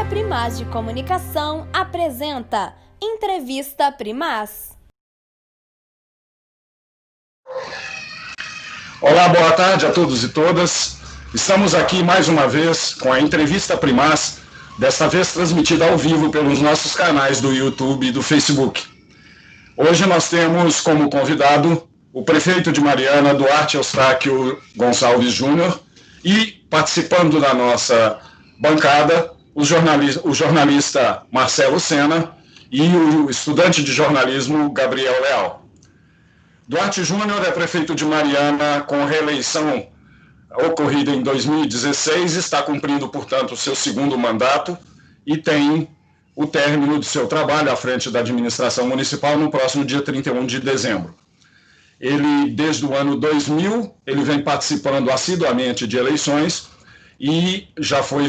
Agência Primaz de Comunicação apresenta Entrevista Primaz. Olá, boa tarde a todos e todas. Estamos aqui mais uma vez com a Entrevista Primaz, desta vez transmitida ao vivo pelos nossos canais do YouTube e do Facebook. Hoje nós temos como convidado o prefeito de Mariana, Duarte Eustáquio Gonçalves Júnior, e participando da nossa bancada, o jornalista Marcelo Sena e o estudante de jornalismo Gabriel Leal. Duarte Júnior é prefeito de Mariana com reeleição ocorrida em 2016, está cumprindo, portanto, o seu segundo mandato e tem o término de seu trabalho à frente da administração municipal no próximo dia 31 de dezembro. Ele, desde o ano 2000, ele vem participando assiduamente de eleições e já foi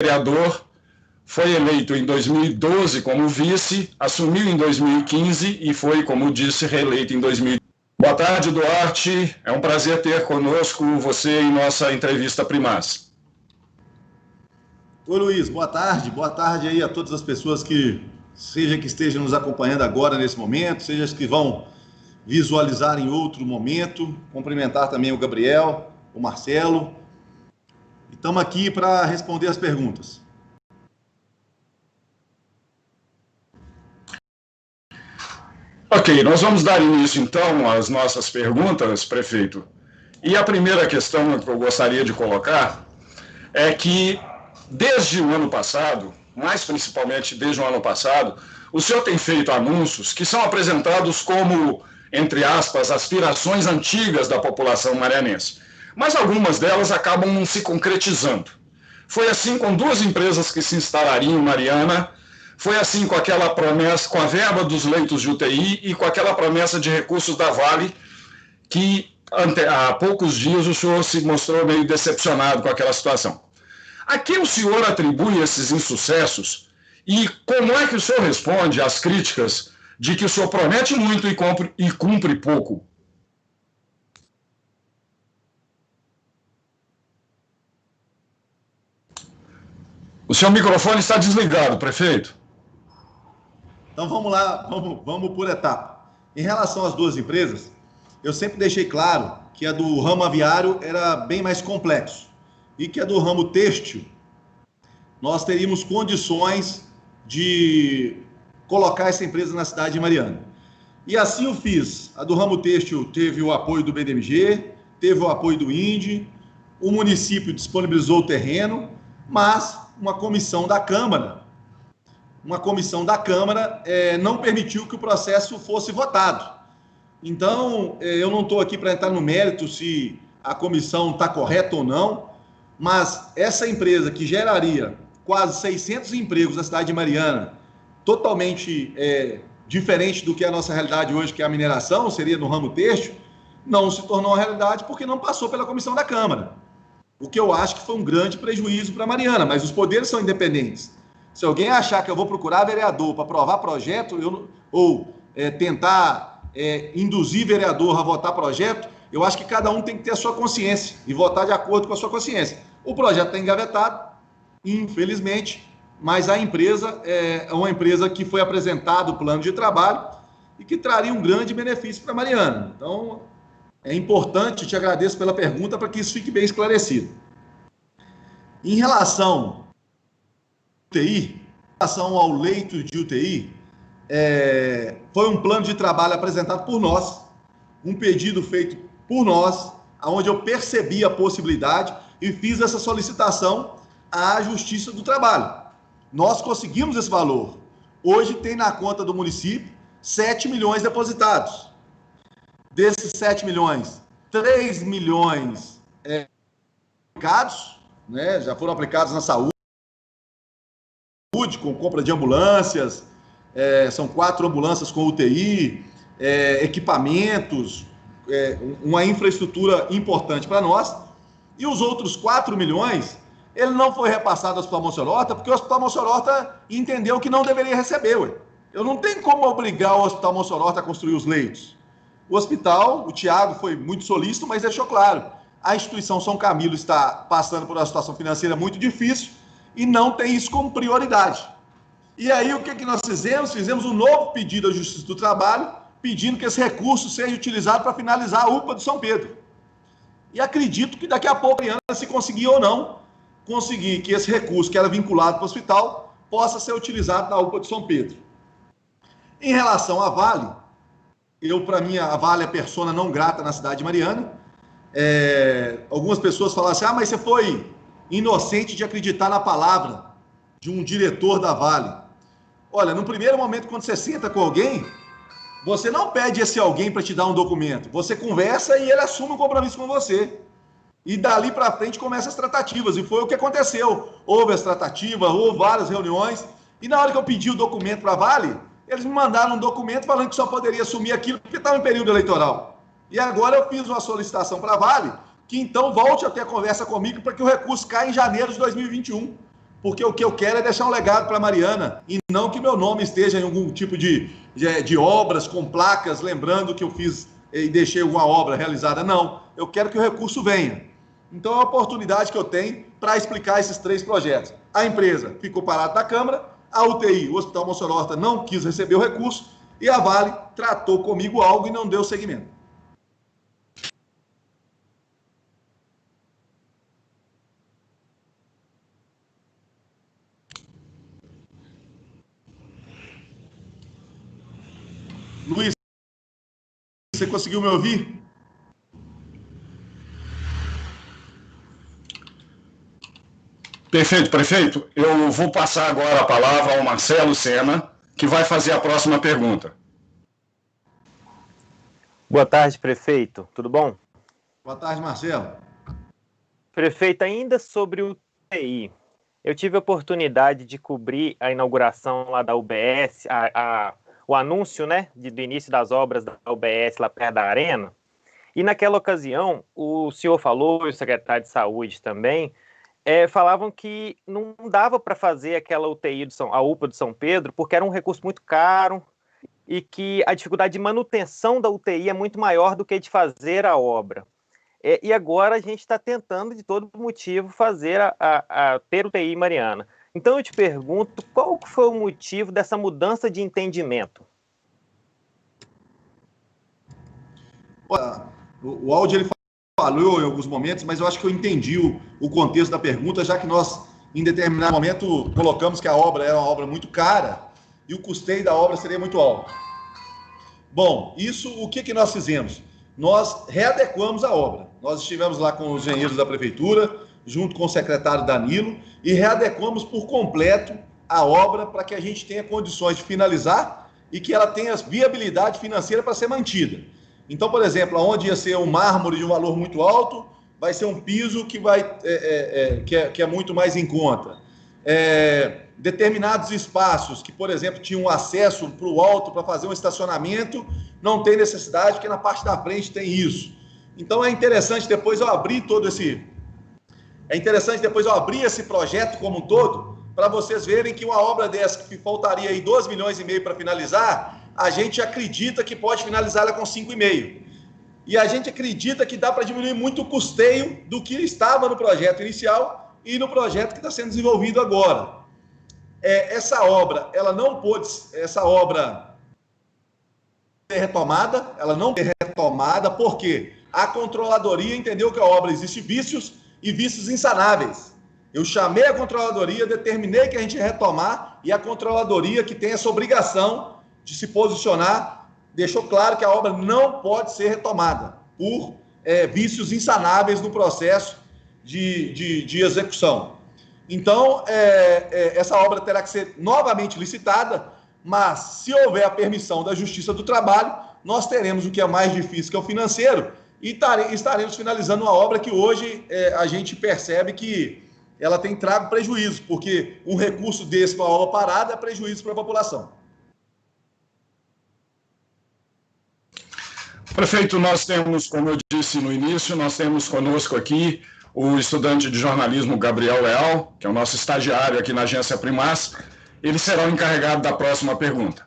vereador, foi eleito em 2012 como vice, assumiu em 2015 e foi, como disse, reeleito em 2015. Boa tarde, Duarte. É um prazer ter conosco você em nossa entrevista Primaz. Oi, Luiz. Boa tarde. Boa tarde aí a todas as pessoas que estejam nos acompanhando agora nesse momento, seja as que vão visualizar em outro momento. Cumprimentar também o Gabriel, o Marcelo. E estamos aqui para responder as perguntas. Ok, nós vamos dar início, então, às nossas perguntas, prefeito. E a primeira questão que eu gostaria de colocar é que, desde o ano passado, mais principalmente desde o ano passado, o senhor tem feito anúncios que são apresentados como, entre aspas, aspirações antigas da população marianense. Mas algumas delas acabam não se concretizando. Foi assim com duas empresas que se instalariam em Mariana. Foi assim com aquela promessa, com a verba dos leitos de UTI e com aquela promessa de recursos da Vale, que há poucos dias o senhor se mostrou meio decepcionado com aquela situação. A quem o senhor atribui esses insucessos e como é que o senhor responde às críticas de que o senhor promete muito e cumpre pouco? O seu microfone está desligado, prefeito. Então vamos lá, vamos por etapa. Em relação às duas empresas, eu sempre deixei claro que a do ramo aviário era bem mais complexo e que a do ramo têxtil nós teríamos condições de colocar essa empresa na cidade de Mariana. E assim eu fiz. A do ramo têxtil teve o apoio do BDMG, teve o apoio do INDE, o município disponibilizou o terreno, mas uma comissão da Câmara não permitiu que o processo fosse votado. Então, eu não estou aqui para entrar no mérito se a comissão está correta ou não, mas essa empresa que geraria quase 600 empregos na cidade de Mariana, totalmente diferente do que é a nossa realidade hoje, que é a mineração, seria no ramo têxtil, não se tornou uma realidade porque não passou pela comissão da Câmara. O que eu acho que foi um grande prejuízo para Mariana, mas os poderes são independentes. Se alguém achar que eu vou procurar vereador para aprovar projeto tentar induzir vereador a votar projeto, eu acho que cada um tem que ter a sua consciência e votar de acordo com a sua consciência. O projeto está engavetado, infelizmente, mas a empresa é uma empresa que foi apresentado o plano de trabalho e que traria um grande benefício para Mariana. Então, é importante, te agradeço pela pergunta para que isso fique bem esclarecido. Em relação ao leito de UTI, foi um plano de trabalho apresentado por nós, um pedido feito por nós, onde eu percebi a possibilidade e fiz essa solicitação à Justiça do Trabalho. Nós conseguimos esse valor. Hoje tem na conta do município 7 milhões depositados. Desses 7 milhões, 3 milhões aplicados, né, já foram aplicados na saúde, com compra de ambulâncias, são 4 ambulâncias com UTI, equipamentos, uma infraestrutura importante para nós. E os outros 4 milhões, ele não foi repassado ao Hospital Monsenhor Horta, porque o Hospital Monsenhor Horta entendeu que não deveria receber. Ué. Eu não tenho como obrigar o Hospital Monsenhor Horta a construir os leitos. O hospital, o Tiago foi muito solícito, mas deixou claro, a instituição São Camilo está passando por uma situação financeira muito difícil e não tem isso como prioridade. E aí, o que nós fizemos? Fizemos um novo pedido à Justiça do Trabalho, pedindo que esse recurso seja utilizado para finalizar a UPA de São Pedro. E acredito que daqui a pouco, se conseguir ou não, conseguir que esse recurso, que era vinculado para o hospital, possa ser utilizado na UPA de São Pedro. Em relação à Vale, para mim, a Vale é persona não grata na cidade de Mariana. Algumas pessoas falam assim, mas você foi inocente de acreditar na palavra de um diretor da Vale. Olha, no primeiro momento, quando você senta com alguém, você não pede esse alguém para te dar um documento. Você conversa e ele assume um compromisso com você. E dali para frente começam as tratativas. E foi o que aconteceu. Houve as tratativas, houve várias reuniões. E na hora que eu pedi o documento para a Vale, eles me mandaram um documento falando que só poderia assumir aquilo porque estava em período eleitoral. E agora eu fiz uma solicitação para a Vale, que então volte a ter a conversa comigo para que o recurso caia em janeiro de 2021. Porque o que eu quero é deixar um legado para a Mariana, e não que meu nome esteja em algum tipo de obras com placas, lembrando que eu fiz e deixei alguma obra realizada. Não, eu quero que o recurso venha. Então é uma oportunidade que eu tenho para explicar esses 3 projetos. A empresa ficou parada na Câmara, a UTI, o Hospital Monsenhor Horta, não quis receber o recurso, e a Vale tratou comigo algo e não deu seguimento. Luiz, você conseguiu me ouvir? Perfeito, prefeito. Eu vou passar agora a palavra ao Marcelo Sena, que vai fazer a próxima pergunta. Boa tarde, prefeito. Tudo bom? Boa tarde, Marcelo. Prefeito, ainda sobre o UTI, eu tive a oportunidade de cobrir a inauguração lá da UBS, o anúncio, né, do início das obras da UBS lá perto da Arena, e naquela ocasião o senhor falou, e o secretário de Saúde também, falavam que não dava para fazer aquela UTI, a UPA de São Pedro, porque era um recurso muito caro e que a dificuldade de manutenção da UTI é muito maior do que de fazer a obra. E agora a gente está tentando, de todo motivo, fazer ter UTI em Mariana. Então eu te pergunto, qual foi o motivo dessa mudança de entendimento? O áudio ele falou em alguns momentos, mas eu acho que eu entendi o contexto da pergunta, já que nós, em determinado momento, colocamos que a obra era uma obra muito cara e o custeio da obra seria muito alto. Bom, o que nós fizemos? Nós readequamos a obra. Nós estivemos lá com os engenheiros da prefeitura, junto com o secretário Danilo, e readequamos por completo a obra para que a gente tenha condições de finalizar e que ela tenha viabilidade financeira para ser mantida. Então, por exemplo, onde ia ser um mármore de um valor muito alto, vai ser um piso que é muito mais em conta. Determinados espaços que, por exemplo, tinham acesso para o alto para fazer um estacionamento, não tem necessidade, porque na parte da frente tem isso. Então é interessante depois eu abrir esse projeto como um todo, para vocês verem que uma obra dessa que faltaria aí 2,5 milhões para finalizar, a gente acredita que pode finalizar ela com 5,5. E a gente acredita que dá para diminuir muito o custeio do que estava no projeto inicial e no projeto que está sendo desenvolvido agora. Essa obra ser retomada, ela não ser retomada, porque a controladoria entendeu que a obra existe vícios e vícios insanáveis. Eu chamei a controladoria, determinei que a gente ia retomar, e a controladoria, que tem essa obrigação de se posicionar, deixou claro que a obra não pode ser retomada por vícios insanáveis no processo de execução. Então, essa obra terá que ser novamente licitada, mas se houver a permissão da Justiça do Trabalho, nós teremos o que é mais difícil, que é o financeiro, e estaremos finalizando uma obra que hoje a gente percebe que ela tem trago prejuízo, porque um recurso desse para a obra parada é prejuízo para a população. Prefeito, nós temos, como eu disse no início, nós temos conosco aqui o estudante de jornalismo Gabriel Leal, que é o nosso estagiário aqui na agência Primas. Ele será o encarregado da próxima pergunta.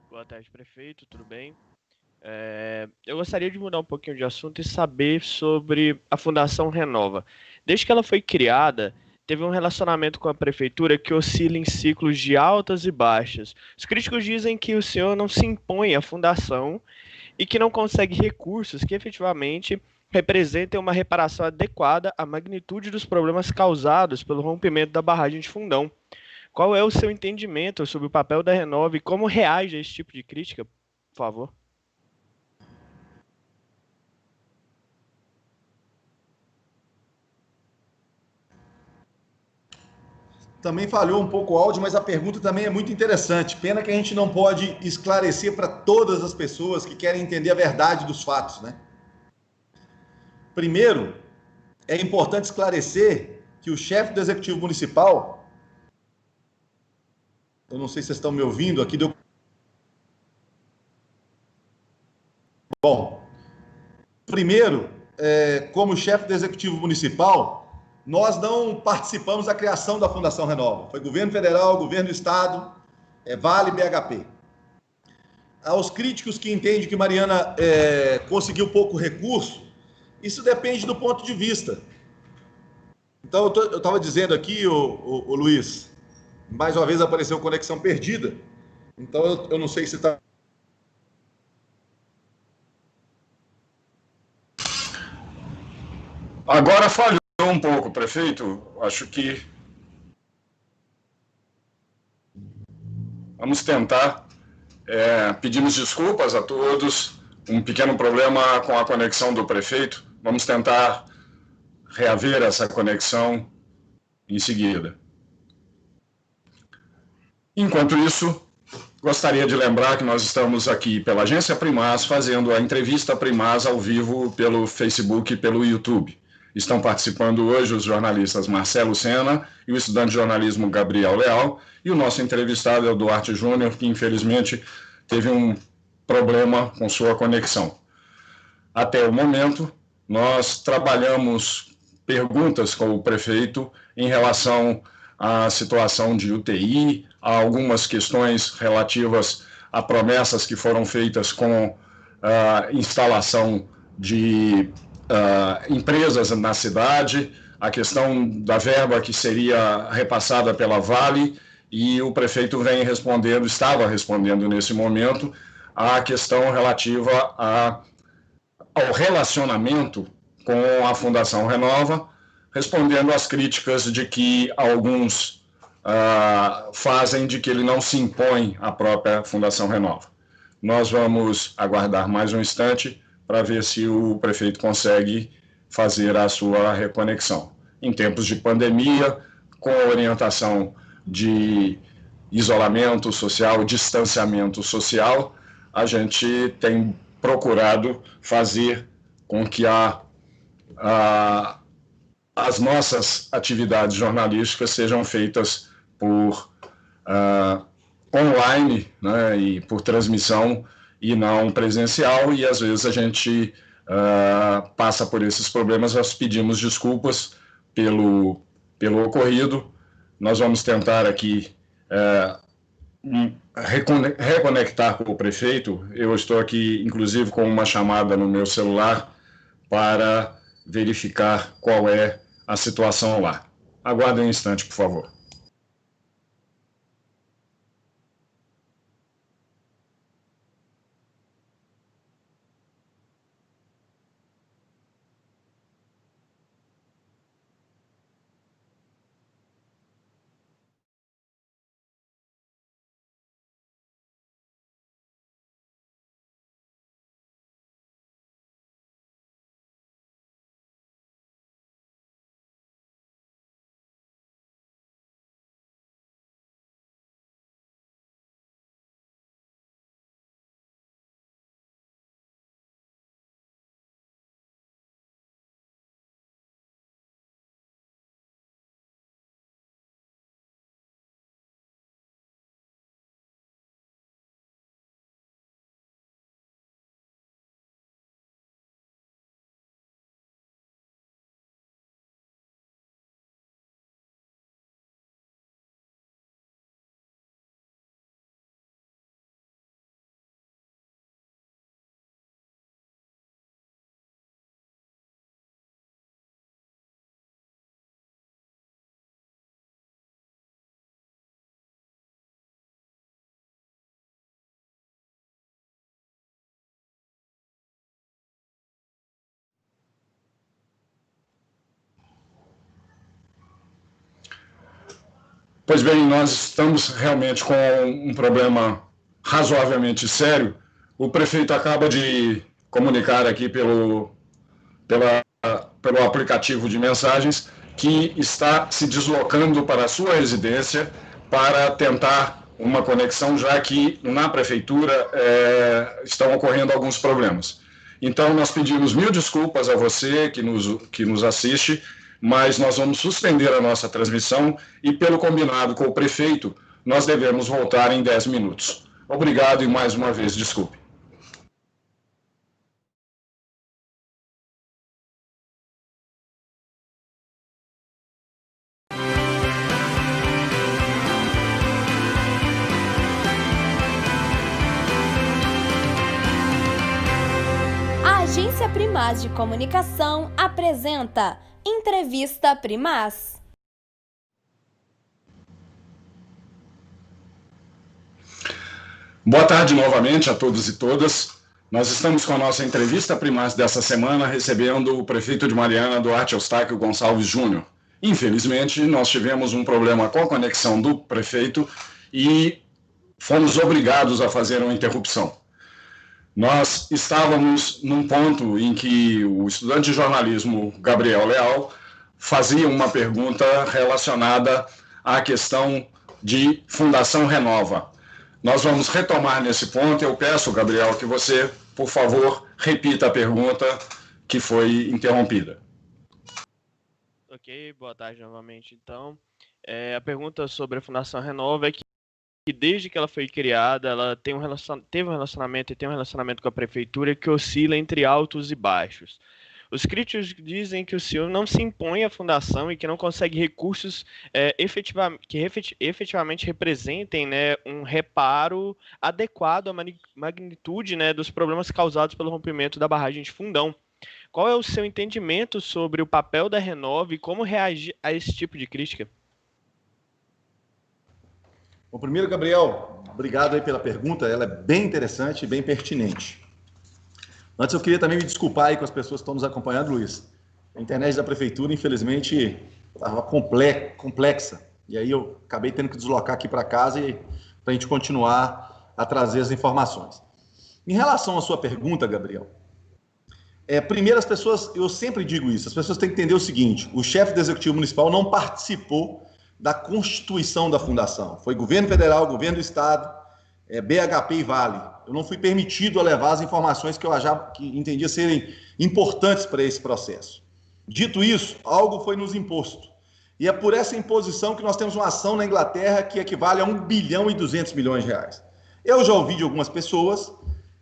Boa tarde, prefeito, tudo bem? Eu gostaria de mudar um pouquinho de assunto e saber sobre a Fundação Renova. Desde que ela foi criada, teve um relacionamento com a prefeitura que oscila em ciclos de altas e baixas. Os críticos dizem que o senhor não se impõe à fundação e que não consegue recursos que efetivamente representem uma reparação adequada à magnitude dos problemas causados pelo rompimento da barragem de Fundão. Qual é o seu entendimento sobre o papel da Renova e como reage a esse tipo de crítica, por favor? Também falhou um pouco o áudio, mas a pergunta também é muito interessante. Pena que a gente não pode esclarecer para todas as pessoas que querem entender a verdade dos fatos, né? Primeiro, é importante esclarecer que o chefe do Executivo Municipal, eu não sei se vocês estão me ouvindo, aqui deu. Bom, primeiro, como chefe do Executivo Municipal, nós não participamos da criação da Fundação Renova. Foi governo federal, governo do estado, Vale, BHP. Aos críticos que entendem que Mariana conseguiu pouco recurso, isso depende do ponto de vista. Então, eu estava dizendo aqui, o Luiz, mais uma vez apareceu conexão perdida. Então, eu não sei se está. Agora falhou um pouco, prefeito. Acho que vamos tentar. Pedimos desculpas a todos. Um pequeno problema com a conexão do prefeito. Vamos tentar reaver essa conexão em seguida. Enquanto isso, gostaria de lembrar que nós estamos aqui pela Agência Primaz fazendo a entrevista Primaz ao vivo pelo Facebook e pelo YouTube. Estão participando hoje os jornalistas Marcelo Sena e o estudante de jornalismo Gabriel Leal, e o nosso entrevistado é o Duarte Júnior, que infelizmente teve um problema com sua conexão. Até o momento, nós trabalhamos perguntas com o prefeito em relação à situação de UTI, a algumas questões relativas a promessas que foram feitas com a instalação de empresas na cidade, a questão da verba que seria repassada pela Vale, e o prefeito vem respondendo, estava respondendo nesse momento, a questão relativa ao relacionamento com a Fundação Renova, respondendo às críticas de que alguns fazem de que ele não se impõe à própria Fundação Renova. Nós vamos aguardar mais um instante para ver se o prefeito consegue fazer a sua reconexão. Em tempos de pandemia, com a orientação de isolamento social, distanciamento social, a gente tem procurado fazer com que as nossas atividades jornalísticas sejam feitas por online, né, e por transmissão e não presencial, e às vezes a gente passa por esses problemas. Nós pedimos desculpas pelo ocorrido. Nós vamos tentar aqui reconectar com o prefeito. Eu estou aqui, inclusive, com uma chamada no meu celular para verificar qual é a situação lá. Aguardem um instante, por favor. Pois bem, nós estamos realmente com um problema razoavelmente sério. O prefeito acaba de comunicar aqui pelo aplicativo de mensagens que está se deslocando para a sua residência para tentar uma conexão, já que na prefeitura estão ocorrendo alguns problemas. Então, nós pedimos mil desculpas a você que nos assiste, mas nós vamos suspender a nossa transmissão e, pelo combinado com o prefeito, nós devemos voltar em 10 minutos. Obrigado e, mais uma vez, desculpe. A Agência Primaz de Comunicação apresenta Entrevista Primaz. Boa tarde novamente a todos e todas. Nós estamos com a nossa Entrevista Primaz dessa semana recebendo o prefeito de Mariana, Duarte Eustáquio Gonçalves Júnior. Infelizmente, nós tivemos um problema com a conexão do prefeito e fomos obrigados a fazer uma interrupção. Nós estávamos num ponto em que o estudante de jornalismo Gabriel Leal fazia uma pergunta relacionada à questão de Fundação Renova. Nós vamos retomar nesse ponto. Eu peço, Gabriel, que você, por favor, repita a pergunta que foi interrompida. Ok, boa tarde novamente. Então, a pergunta sobre a Fundação Renova é que desde que ela foi criada, ela teve um relacionamento com a prefeitura que oscila entre altos e baixos. Os críticos dizem que o senhor não se impõe à fundação e que não consegue recursos que efetivamente representem, né, um reparo adequado à magnitude, né, dos problemas causados pelo rompimento da barragem de Fundão. Qual é o seu entendimento sobre o papel da Renova e como reagir a esse tipo de crítica? Bom, primeiro, Gabriel, obrigado aí pela pergunta, ela é bem interessante e bem pertinente. Antes eu queria também me desculpar aí com as pessoas que estão nos acompanhando, Luiz. A internet da prefeitura, infelizmente, estava complexa, e aí eu acabei tendo que deslocar aqui para casa para a gente continuar a trazer as informações. Em relação à sua pergunta, Gabriel, primeiro as pessoas, eu sempre digo isso, as pessoas têm que entender o seguinte: o chefe do Executivo Municipal não participou da constituição da fundação. Foi governo federal, governo do estado, BHP e Vale. Eu não fui permitido a levar as informações que eu entendia serem importantes para esse processo. Dito isso, algo foi nos imposto. E é por essa imposição que nós temos uma ação na Inglaterra que equivale a 1 bilhão e 200 milhões de reais. Eu já ouvi de algumas pessoas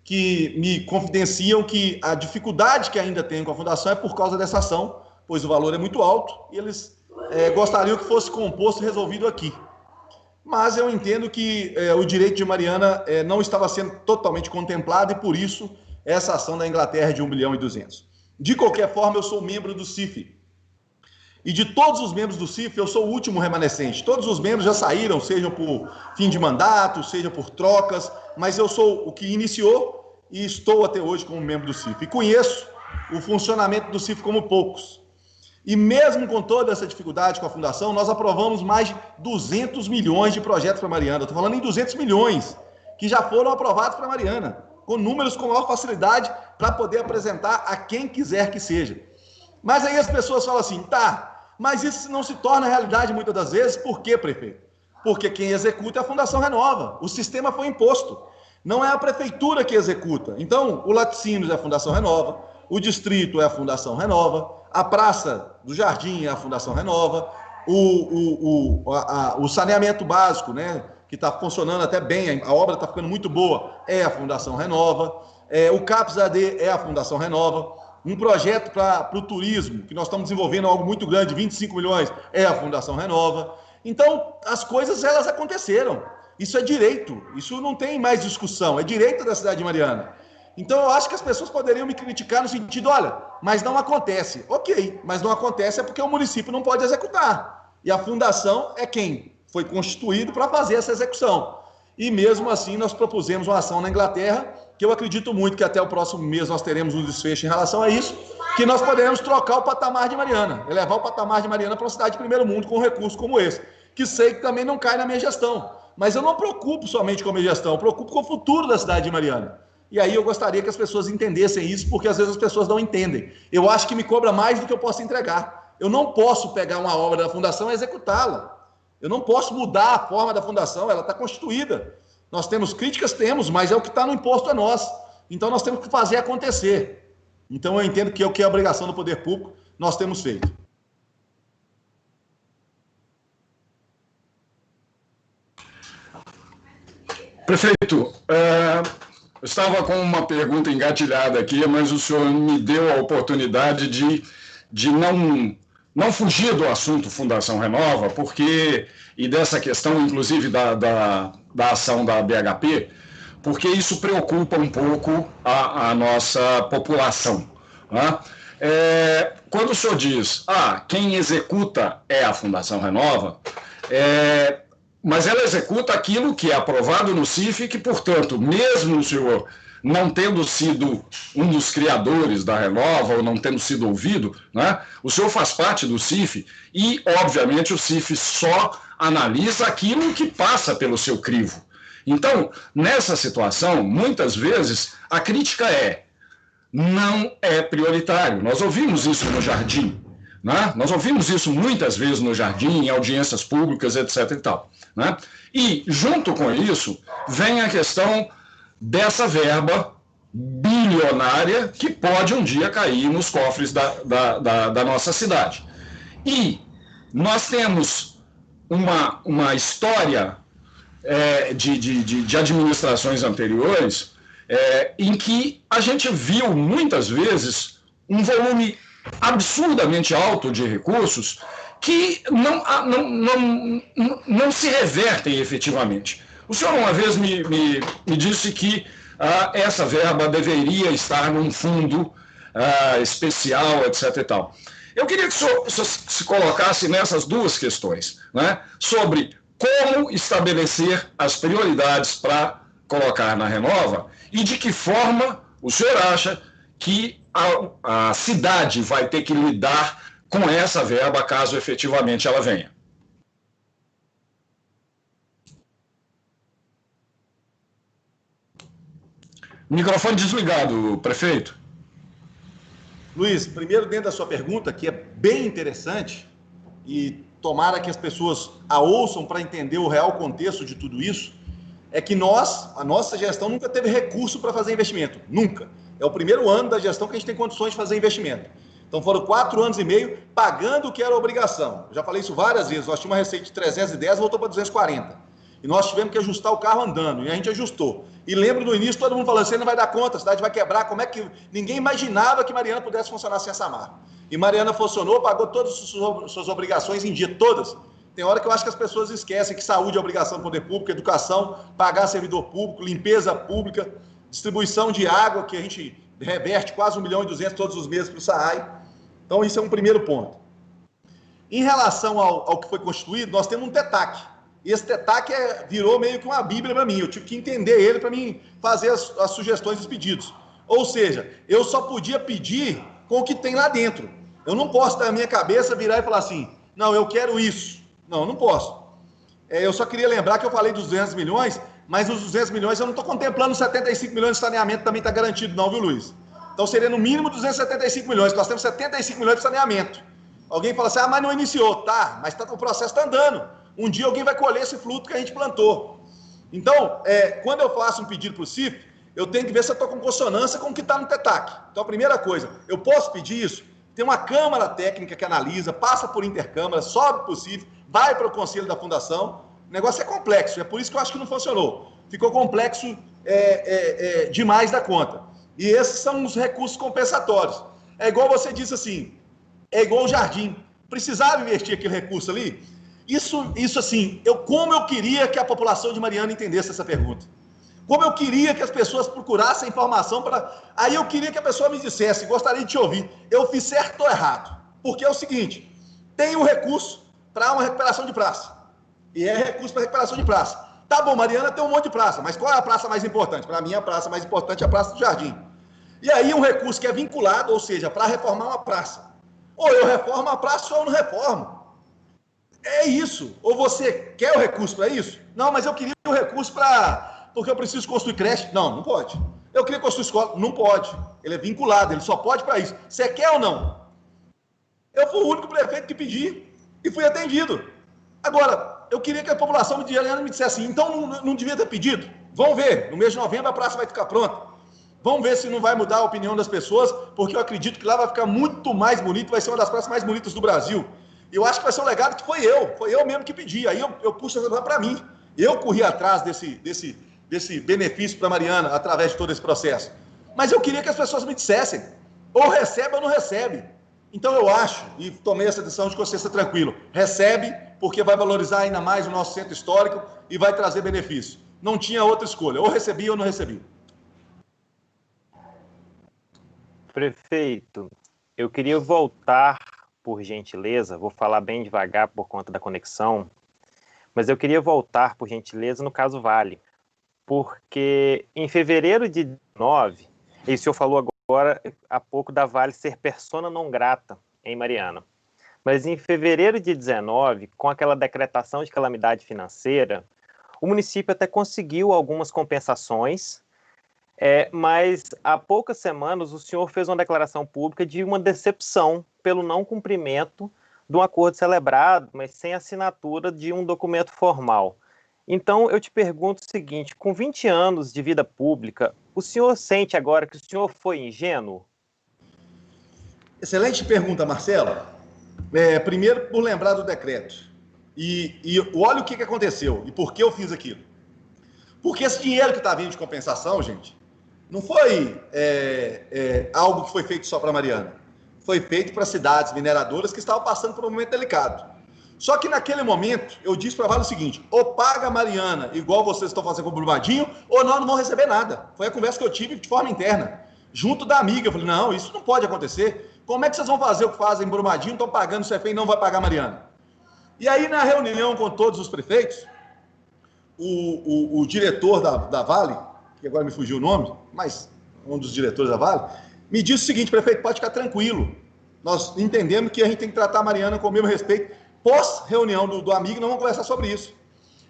que me confidenciam que a dificuldade que ainda tem com a fundação é por causa dessa ação, pois o valor é muito alto e eles gostariam que fosse composto e resolvido aqui. Mas eu entendo que o direito de Mariana não estava sendo totalmente contemplado e, por isso, essa ação da Inglaterra é de 1 bilhão e 200. De qualquer forma, eu sou membro do CIF. E de todos os membros do CIF, eu sou o último remanescente. Todos os membros já saíram, seja por fim de mandato, seja por trocas, mas eu sou o que iniciou e estou até hoje como membro do CIF. E conheço o funcionamento do CIF como poucos. E mesmo com toda essa dificuldade com a fundação, nós aprovamos mais de 200 milhões de projetos para Mariana. Estou falando em 200 milhões que já foram aprovados para Mariana, com números com maior facilidade para poder apresentar a quem quiser que seja. Mas aí as pessoas falam assim, tá, mas isso não se torna realidade muitas das vezes. Por quê, prefeito? Porque quem executa é a Fundação Renova. O sistema foi imposto. Não é a prefeitura que executa. Então, o Laticínios é a Fundação Renova, o Distrito é a Fundação Renova, a Praça do Jardim é a Fundação Renova, o saneamento básico, né, que está funcionando até bem, a obra está ficando muito boa, é a Fundação Renova, o CAPS-AD é a Fundação Renova, um projeto para o turismo, que nós estamos desenvolvendo algo muito grande, 25 milhões, é a Fundação Renova. Então, as coisas, elas aconteceram. Isso é direito, isso não tem mais discussão, é direito da cidade de Mariana. Então, eu acho que as pessoas poderiam me criticar no sentido, olha, mas não acontece. Ok, mas não acontece é porque o município não pode executar. E a fundação é quem foi constituído para fazer essa execução. E mesmo assim, nós propusemos uma ação na Inglaterra, que eu acredito muito que até o próximo mês nós teremos um desfecho em relação a isso, que nós poderemos trocar o patamar de Mariana, elevar o patamar de Mariana para uma cidade de primeiro mundo com um recurso como esse. que sei que também não cai na minha gestão. Mas eu não preocupo somente com a minha gestão, eu preocupo com o futuro da cidade de Mariana. E aí eu gostaria que as pessoas entendessem isso, porque às vezes as pessoas não entendem. Eu acho que me cobra mais do que eu posso entregar. Eu não posso pegar uma obra da fundação e executá-la. Eu não posso mudar a forma da fundação, ela está constituída. Nós temos críticas, temos, mas é o que está no imposto a nós. Então nós temos que fazer acontecer. Então eu entendo que é o que é a obrigação do poder público, nós temos feito. Prefeito, eu estava com uma pergunta engatilhada aqui, mas o senhor me deu a oportunidade de não fugir do assunto Fundação Renova, porque, e dessa questão, inclusive, da ação da BHP, porque isso preocupa um pouco a nossa população. Né? Quando o senhor diz, quem executa é a Fundação Renova, mas ela executa aquilo que é aprovado no CIF, que, portanto, mesmo o senhor não tendo sido um dos criadores da Renova, ou não tendo sido ouvido, né, o senhor faz parte do CIF e, obviamente, o CIF só analisa aquilo que passa pelo seu crivo. Então, nessa situação, muitas vezes, a crítica não é prioritário. Nós ouvimos isso no Jardim, né? Nós ouvimos isso muitas vezes no Jardim, em audiências públicas, etc. e tal. Né? E, junto com isso, vem a questão dessa verba bilionária que pode um dia cair nos cofres da nossa cidade. E nós temos uma história de administrações anteriores em que a gente viu muitas vezes um volume absurdamente alto de recursos que não se revertem efetivamente. O senhor uma vez me disse que essa verba deveria estar num fundo especial, etc. e tal. Eu queria que o senhor se colocasse nessas duas questões, né, sobre como estabelecer as prioridades para colocar na Renova e de que forma o senhor acha que a cidade vai ter que lidar com essa verba, caso efetivamente ela venha. Microfone desligado, prefeito. Luiz, primeiro, dentro da sua pergunta, que é bem interessante, e tomara que as pessoas a ouçam para entender o real contexto de tudo isso, é que a nossa gestão nunca teve recurso para fazer investimento. Nunca. É o primeiro ano da gestão que a gente tem condições de fazer investimento. Então foram 4 anos e meio pagando o que era obrigação. Eu já falei isso várias vezes. Nós tínhamos uma receita de 310, voltou para 240. E nós tivemos que ajustar o carro andando. E a gente ajustou. E lembro no início todo mundo falando, você não vai dar conta, a cidade vai quebrar. Como é que... Ninguém imaginava que Mariana pudesse funcionar sem a Samar. E Mariana funcionou, pagou todas as suas obrigações em dia, todas. Tem hora que eu acho que as pessoas esquecem que saúde é obrigação do poder público, educação, pagar servidor público, limpeza pública, distribuição de água, que a gente reverte quase 1.200.000 todos os meses para o SAAI. Então, isso é um primeiro ponto. Em relação ao que foi constituído, nós temos um TETAC. E esse TETAC virou meio que uma bíblia para mim. Eu tive que entender ele para mim fazer as sugestões e os pedidos. Ou seja, eu só podia pedir com o que tem lá dentro. Eu não posso, da minha cabeça, virar e falar assim, não, eu quero isso. Não, não posso. Eu só queria lembrar que eu falei dos 200 milhões, mas os 200 milhões eu não estou contemplando 75 milhões de saneamento, também está garantido não, viu, Luiz? Então seria no mínimo 275 milhões, nós temos 75 milhões de saneamento. Alguém fala assim, mas não iniciou. Tá, mas o processo está andando. Um dia alguém vai colher esse fruto que a gente plantou. Então, quando eu faço um pedido para o CIF, eu tenho que ver se eu estou com consonância com o que está no TETAC. Então, a primeira coisa, eu posso pedir isso? Tem uma Câmara Técnica que analisa, passa por intercâmara, sobe para o CIF, vai para o Conselho da Fundação. O negócio é complexo, é por isso que eu acho que não funcionou. Ficou complexo demais da conta. E esses são os recursos compensatórios. É igual você disse assim, é igual o Jardim. Precisava investir aquele recurso ali? Isso assim, como eu queria que a população de Mariana entendesse essa pergunta. Como eu queria que as pessoas procurassem informação para... Aí eu queria que a pessoa me dissesse, gostaria de te ouvir, eu fiz certo ou errado? Porque é o seguinte, tem um recurso para uma recuperação de praça. E é recurso para recuperação de praça. Tá bom, Mariana tem um monte de praça, mas qual é a praça mais importante? Para mim, a praça mais importante é a Praça do Jardim. E aí um recurso que é vinculado, ou seja, para reformar uma praça. Ou eu reformo a praça ou eu não reformo. É isso. Ou você quer o recurso para isso? Não, mas eu queria o recurso porque eu preciso construir creche. Não, não pode. Eu queria construir escola. Não pode. Ele é vinculado, ele só pode para isso. Você quer ou não? Eu fui o único prefeito que pedi e fui atendido. Agora, eu queria que a população de Helena me dissesse assim, então não devia ter pedido? Vamos ver, no mês de novembro a praça vai ficar pronta. Vamos ver se não vai mudar a opinião das pessoas, porque eu acredito que lá vai ficar muito mais bonito, vai ser uma das praças mais bonitas do Brasil. E eu acho que vai ser um legado que foi eu mesmo que pedi. Aí eu puxo essa para mim. Eu corri atrás desse benefício para Mariana, através de todo esse processo. Mas eu queria que as pessoas me dissessem, ou recebe ou não recebe. Então eu acho, e tomei essa decisão de consciência tranquilo, recebe, porque vai valorizar ainda mais o nosso centro histórico e vai trazer benefício. Não tinha outra escolha, ou recebi ou não recebi. Prefeito, eu queria voltar, por gentileza, vou falar bem devagar por conta da conexão, mas eu queria voltar, por gentileza, no caso Vale, porque em fevereiro de 2019, e o senhor falou agora há pouco da Vale ser persona non grata em Mariana, mas em fevereiro de 2019, com aquela decretação de calamidade financeira, o município até conseguiu algumas compensações, mas há poucas semanas o senhor fez uma declaração pública de uma decepção pelo não cumprimento de um acordo celebrado, mas sem assinatura de um documento formal. Então, eu te pergunto o seguinte, com 20 anos de vida pública, o senhor sente agora que o senhor foi ingênuo? Excelente pergunta, Marcelo. Primeiro, por lembrar do decreto. E olha o que aconteceu e por que eu fiz aquilo. Porque esse dinheiro que está vindo de compensação, gente, não foi algo que foi feito só para Mariana. Foi feito para cidades mineradoras que estavam passando por um momento delicado. Só que naquele momento, eu disse para a Vale o seguinte, ou paga a Mariana igual vocês estão fazendo com o Brumadinho, ou nós não vamos receber nada. Foi a conversa que eu tive de forma interna. Junto da amiga, eu falei, não, isso não pode acontecer. Como é que vocês vão fazer o que fazem em Brumadinho, estão pagando o CFE e não vai pagar a Mariana? E aí, na reunião com todos os prefeitos, o diretor da Vale, que agora me fugiu o nome, mas um dos diretores da Vale, me disse o seguinte, prefeito, pode ficar tranquilo. Nós entendemos que a gente tem que tratar a Mariana com o mesmo respeito. Pós-reunião do amigo, nós vamos conversar sobre isso.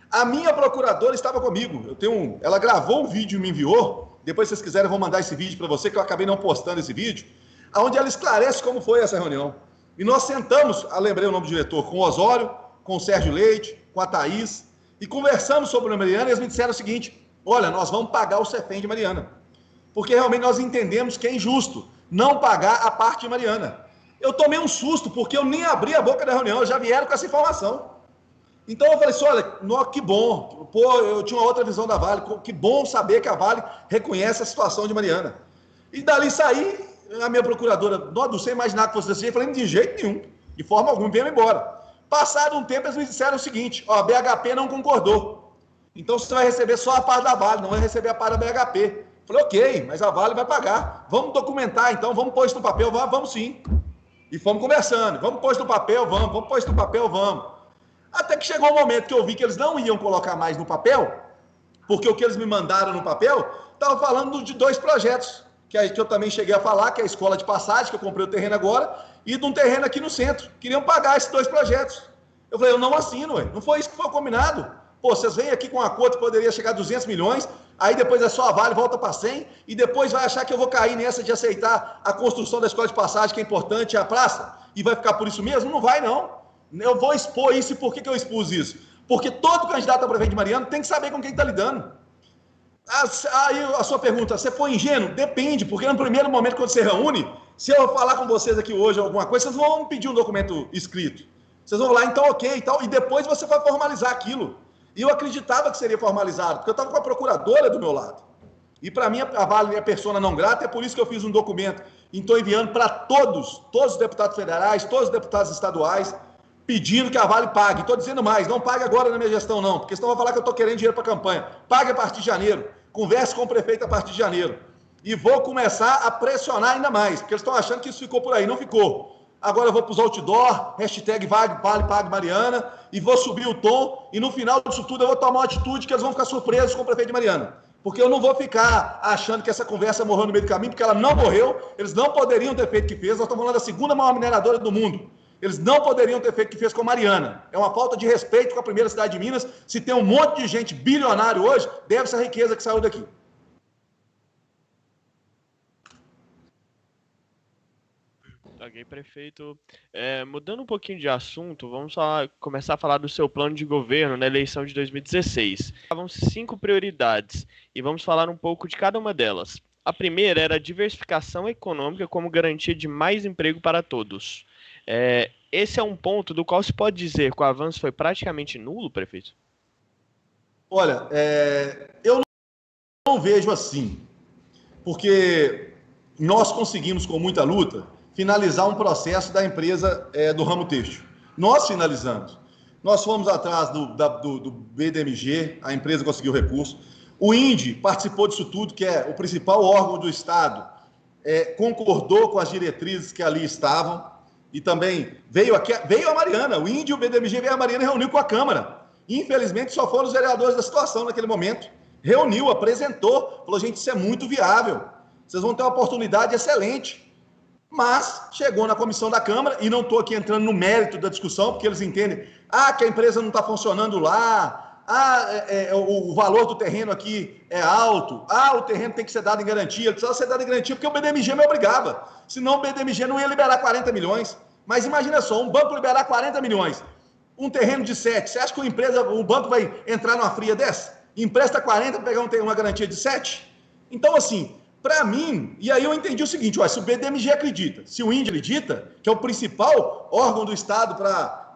A minha procuradora estava comigo. Ela gravou um vídeo e me enviou. Depois, se vocês quiserem, eu vou mandar esse vídeo para você, que eu acabei não postando esse vídeo, onde ela esclarece como foi essa reunião. E nós sentamos, lembrei o nome do diretor, com o Osório, com o Sérgio Leite, com a Thaís, e conversamos sobre a Mariana, e eles me disseram o seguinte, olha, nós vamos pagar o CEFEM de Mariana, porque realmente nós entendemos que é injusto não pagar a parte de Mariana. Eu tomei um susto, porque eu nem abri a boca da reunião, já vieram com essa informação. Então eu falei assim, olha, que bom, eu tinha uma outra visão da Vale, que bom saber que a Vale reconhece a situação de Mariana. E dali saí, a minha procuradora, não sei imaginar que fosse assim, eu falei, de jeito nenhum, de forma alguma, venha embora. Passado um tempo, eles me disseram o seguinte, a BHP não concordou. Então você vai receber só a parte da Vale, não vai receber a parte da BHP. Eu falei, ok, mas a Vale vai pagar. Vamos documentar, então, vamos pôr isso no papel, vamos sim. E fomos conversando, vamos pôr isso no papel, vamos pôr isso no papel, vamos. Até que chegou o momento que eu vi que eles não iam colocar mais no papel, porque o que eles me mandaram no papel, estava falando de 2 projetos, que eu também cheguei a falar, que é a Escola de Passagem, que eu comprei o terreno agora, e de um terreno aqui no centro. Queriam pagar esses 2 projetos. Eu falei, eu não assino, não foi isso que foi combinado. Pô, vocês vêm aqui com um acordo que poderia chegar a 200 milhões, aí depois é só a Vale, volta para 100, e depois vai achar que eu vou cair nessa de aceitar a construção da Escola de Passagem, que é importante, a praça, e vai ficar por isso mesmo? Não vai, não. Eu vou expor isso, e por que eu expus isso? Porque todo candidato a prefeito de Mariana tem que saber com quem está lidando. Aí a sua pergunta, você foi ingênuo? Depende, porque no primeiro momento, quando você reúne, se eu falar com vocês aqui hoje alguma coisa, vocês vão pedir um documento escrito. Vocês vão lá, então ok e tal, e depois você vai formalizar aquilo. E eu acreditava que seria formalizado, porque eu estava com a procuradora do meu lado. E para mim, a Vale é persona não grata, é por isso que eu fiz um documento e estou enviando para todos os deputados federais, todos os deputados estaduais, pedindo que a Vale pague. Estou dizendo mais, não pague agora na minha gestão não, porque senão vão falar que eu estou querendo dinheiro para a campanha. Pague a partir de janeiro, converse com o prefeito a partir de janeiro. E vou começar a pressionar ainda mais, porque eles estão achando que isso ficou por aí, não ficou. Agora eu vou para os outdoor, hashtag Vale Pague Mariana, e vou subir o tom, e no final disso tudo eu vou tomar uma atitude que eles vão ficar surpresos com o prefeito de Mariana. Porque eu não vou ficar achando que essa conversa morreu no meio do caminho, porque ela não morreu, eles não poderiam ter feito o que fez, nós estamos falando da segunda maior mineradora do mundo. Eles não poderiam ter feito o que fez com Mariana. É uma falta de respeito com a primeira cidade de Minas. Se tem um monte de gente bilionário hoje, deve-se à riqueza que saiu daqui. Ok, prefeito. Mudando um pouquinho de assunto, vamos começar a falar do seu plano de governo na eleição de 2016. Estavam 5 prioridades e vamos falar um pouco de cada uma delas. A primeira era a diversificação econômica como garantia de mais emprego para todos. Esse é um ponto do qual se pode dizer que o avanço foi praticamente nulo, prefeito? Olha, eu não vejo assim, porque nós conseguimos, com muita luta, finalizar um processo da empresa do ramo têxtil. Nós finalizamos. Nós fomos atrás do BDMG, a empresa conseguiu recurso. O INDE participou disso tudo, que é o principal órgão do Estado, concordou com as diretrizes que ali estavam e também veio a Mariana. O INDE e o BDMG veio a Mariana e reuniu com a Câmara. Infelizmente, só foram os vereadores da situação naquele momento. Reuniu, apresentou, falou, gente, isso é muito viável. Vocês vão ter uma oportunidade excelente. Mas chegou na comissão da Câmara, e não estou aqui entrando no mérito da discussão, porque eles entendem que a empresa não está funcionando lá, o valor do terreno aqui é alto, o terreno tem que ser dado em garantia, ele precisava ser dado em garantia porque o BDMG me obrigava, senão o BDMG não ia liberar 40 milhões. Mas imagina só, um banco liberar 40 milhões, um terreno de 7, você acha que o banco vai entrar numa fria dessa? Empresta 40 para pegar uma garantia de 7? Então, assim, para mim, e aí eu entendi o seguinte, se o BDMG acredita, se o INDE acredita, que é o principal órgão do Estado para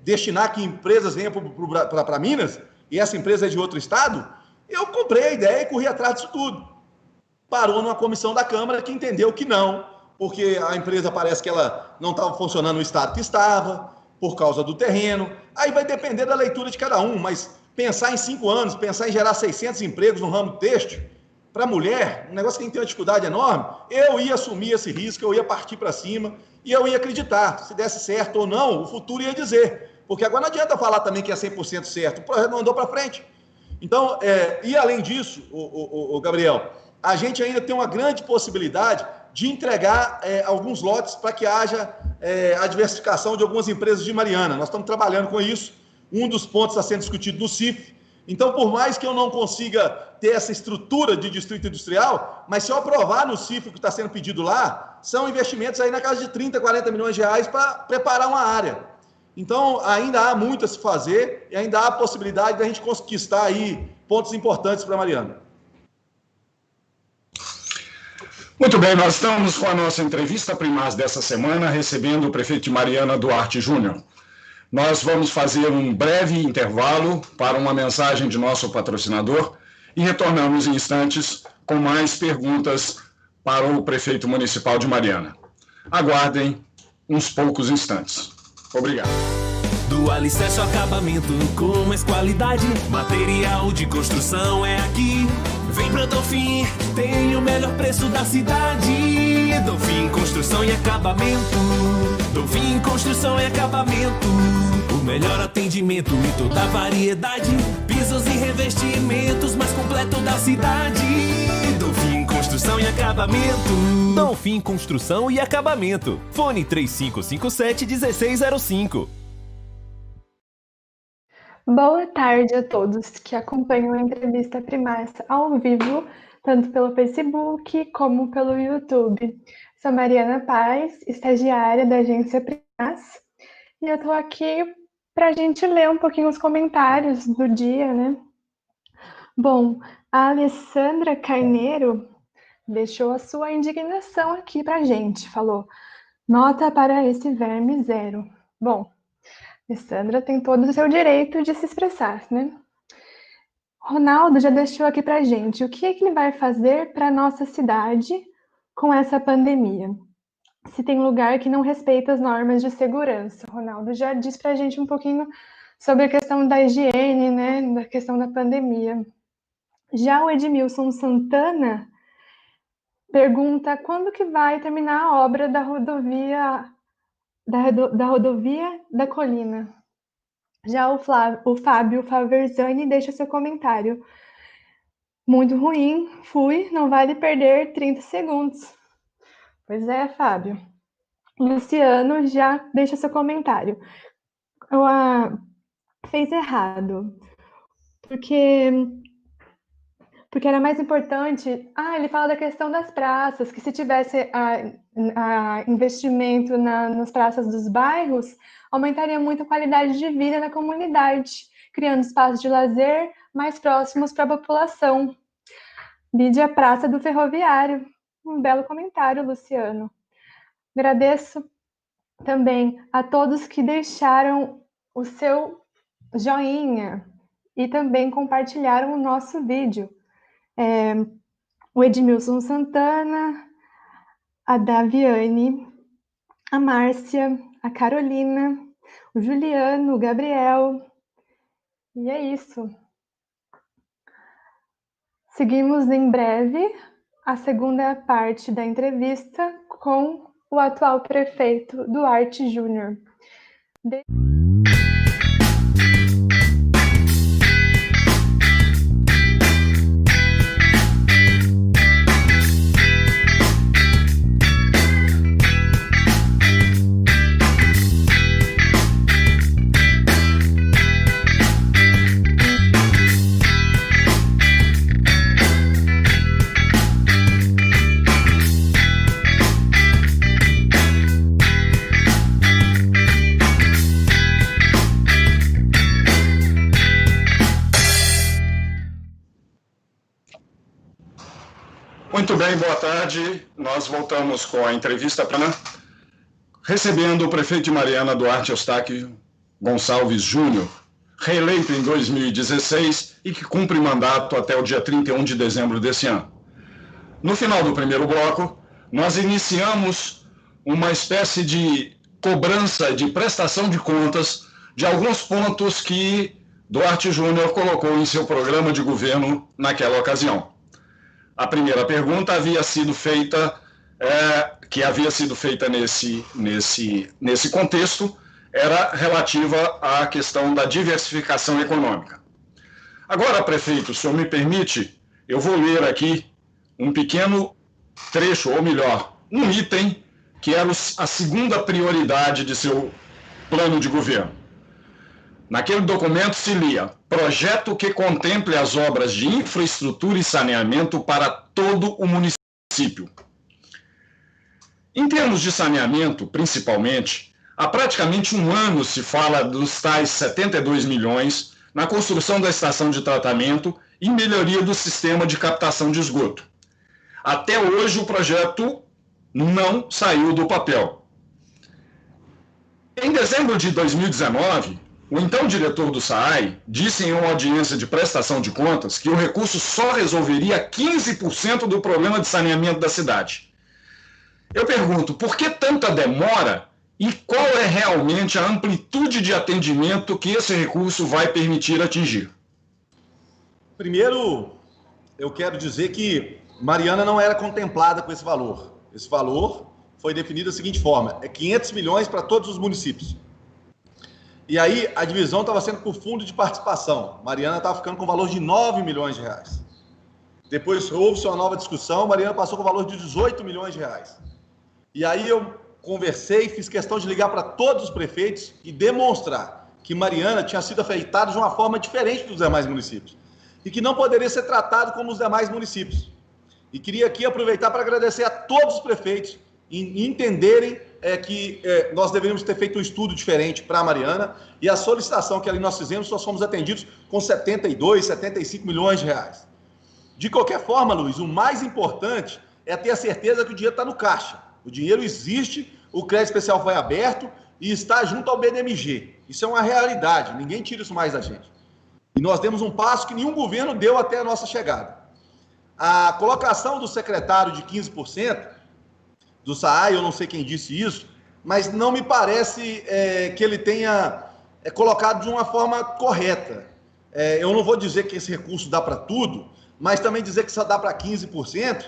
destinar que empresas venham para Minas, e essa empresa é de outro Estado, eu comprei a ideia e corri atrás disso tudo. Parou numa comissão da Câmara que entendeu que não, porque a empresa parece que ela não estava funcionando no Estado que estava, por causa do terreno. Aí vai depender da leitura de cada um, mas pensar em 5 anos, pensar em gerar 600 empregos no ramo têxtil, para mulher, um negócio que tem uma dificuldade enorme, eu ia assumir esse risco, eu ia partir para cima e eu ia acreditar. Se desse certo ou não, o futuro ia dizer. Porque agora não adianta falar também que é 100% certo, o projeto não andou para frente. Então, e além disso, o Gabriel, a gente ainda tem uma grande possibilidade de entregar alguns lotes para que haja a diversificação de algumas empresas de Mariana. Nós estamos trabalhando com isso. Um dos pontos está sendo discutido no CIF. Então, por mais que eu não consiga ter essa estrutura de distrito industrial, mas se eu aprovar no CIF o que está sendo pedido lá, são investimentos aí na casa de 30, 40 milhões de reais para preparar uma área. Então, ainda há muito a se fazer e ainda há a possibilidade de a gente conquistar aí pontos importantes para Mariana. Muito bem, nós estamos com a nossa entrevista primaz dessa semana, recebendo o prefeito de Mariana, Duarte Júnior. Nós vamos fazer um breve intervalo para uma mensagem de nosso patrocinador e retornamos em instantes com mais perguntas para o prefeito municipal de Mariana. Aguardem uns poucos instantes. Obrigado. Do alicerce ao acabamento com mais qualidade, material de construção é aqui. Vem pra Donfim, tem o melhor preço da cidade. Donfim Construção e Acabamento. Donfim Construção e Acabamento. O melhor atendimento e toda a variedade. Pisos e revestimentos mais completo da cidade. Donfim Construção e Acabamento. Donfim Construção e Acabamento. Fone 3557-1605. Boa tarde a todos que acompanham a entrevista Primaz ao vivo, tanto pelo Facebook como pelo YouTube. Sou Mariana Paz, estagiária da agência Primaz, e eu estou aqui para a gente ler um pouquinho os comentários do dia, né? Bom, a Alessandra Carneiro deixou a sua indignação aqui para a gente, falou, nota para esse verme 0. Bom, Alessandra tem todo o seu direito de se expressar, né? Ronaldo já deixou aqui pra gente o que é que ele vai fazer para nossa cidade com essa pandemia. Se tem lugar que não respeita as normas de segurança. Ronaldo já disse pra gente um pouquinho sobre a questão da higiene, né? Da questão da pandemia. Já o Edmilson Santana pergunta quando que vai terminar a obra da rodovia da Colina. Já o Fábio Faverzani deixa seu comentário. Muito ruim, fui, não vale perder 30 segundos. Pois é, Fábio. Luciano já deixa seu comentário. Fez errado, porque era mais importante. Ele fala da questão das praças, que se tivesse investimento nas praças dos bairros, aumentaria muito a qualidade de vida na comunidade, criando espaços de lazer mais próximos para a população. Vide a Praça do Ferroviário. Um belo comentário, Luciano. Agradeço também a todos que deixaram o seu joinha e também compartilharam o nosso vídeo. O Edmilson Santana, a Daviane, a Márcia, a Carolina, o Juliano, o Gabriel. E é isso. Seguimos em breve a segunda parte da entrevista com o atual prefeito Duarte Júnior. Muito bem, boa tarde. Nós voltamos com a entrevista recebendo o prefeito de Mariana, Duarte Eustáquio Gonçalves Júnior, reeleito em 2016 e que cumpre mandato até o dia 31 de dezembro desse ano. No final do primeiro bloco, nós iniciamos uma espécie de cobrança de prestação de contas de alguns pontos que Duarte Júnior colocou em seu programa de governo naquela ocasião. A primeira pergunta havia sido feita, nesse contexto, era relativa à questão da diversificação econômica. Agora, prefeito, se o senhor me permite, eu vou ler aqui um pequeno trecho, ou melhor, um item que era a segunda prioridade de seu plano de governo. Naquele documento se lia: projeto que contemple as obras de infraestrutura e saneamento para todo o município. Em termos de saneamento, principalmente, há praticamente um ano se fala dos tais 72 milhões na construção da estação de tratamento e melhoria do sistema de captação de esgoto. Até hoje o projeto não saiu do papel. Em dezembro de 2019, o então diretor do SAAI disse em uma audiência de prestação de contas que o recurso só resolveria 15% do problema de saneamento da cidade. Eu pergunto, por que tanta demora e qual é realmente a amplitude de atendimento que esse recurso vai permitir atingir? Primeiro, eu quero dizer que Mariana não era contemplada com esse valor. Esse valor foi definido da seguinte forma: é 500 milhões para todos os municípios. E aí a divisão estava sendo por fundo de participação. Mariana estava ficando com o valor de 9 milhões de reais. Depois houve-se uma nova discussão, Mariana passou com o valor de 18 milhões de reais. E aí eu conversei, fiz questão de ligar para todos os prefeitos e demonstrar que Mariana tinha sido afetada de uma forma diferente dos demais municípios e que não poderia ser tratado como os demais municípios. E queria aqui aproveitar para agradecer a todos os prefeitos em entenderem que nós deveríamos ter feito um estudo diferente para a Mariana, e a solicitação que ali nós fizemos, nós fomos atendidos com 72, 75 milhões de reais. De qualquer forma, Luiz, o mais importante é ter a certeza que o dinheiro está no caixa. O dinheiro existe, o crédito especial foi aberto e está junto ao BDMG. Isso é uma realidade, ninguém tira isso mais da gente. E nós demos um passo que nenhum governo deu até a nossa chegada. A colocação do secretário de 15%, do SAAI, eu não sei quem disse isso, mas não me parece que ele tenha colocado de uma forma correta. Eu não vou dizer que esse recurso dá para tudo, mas também dizer que só dá para 15%,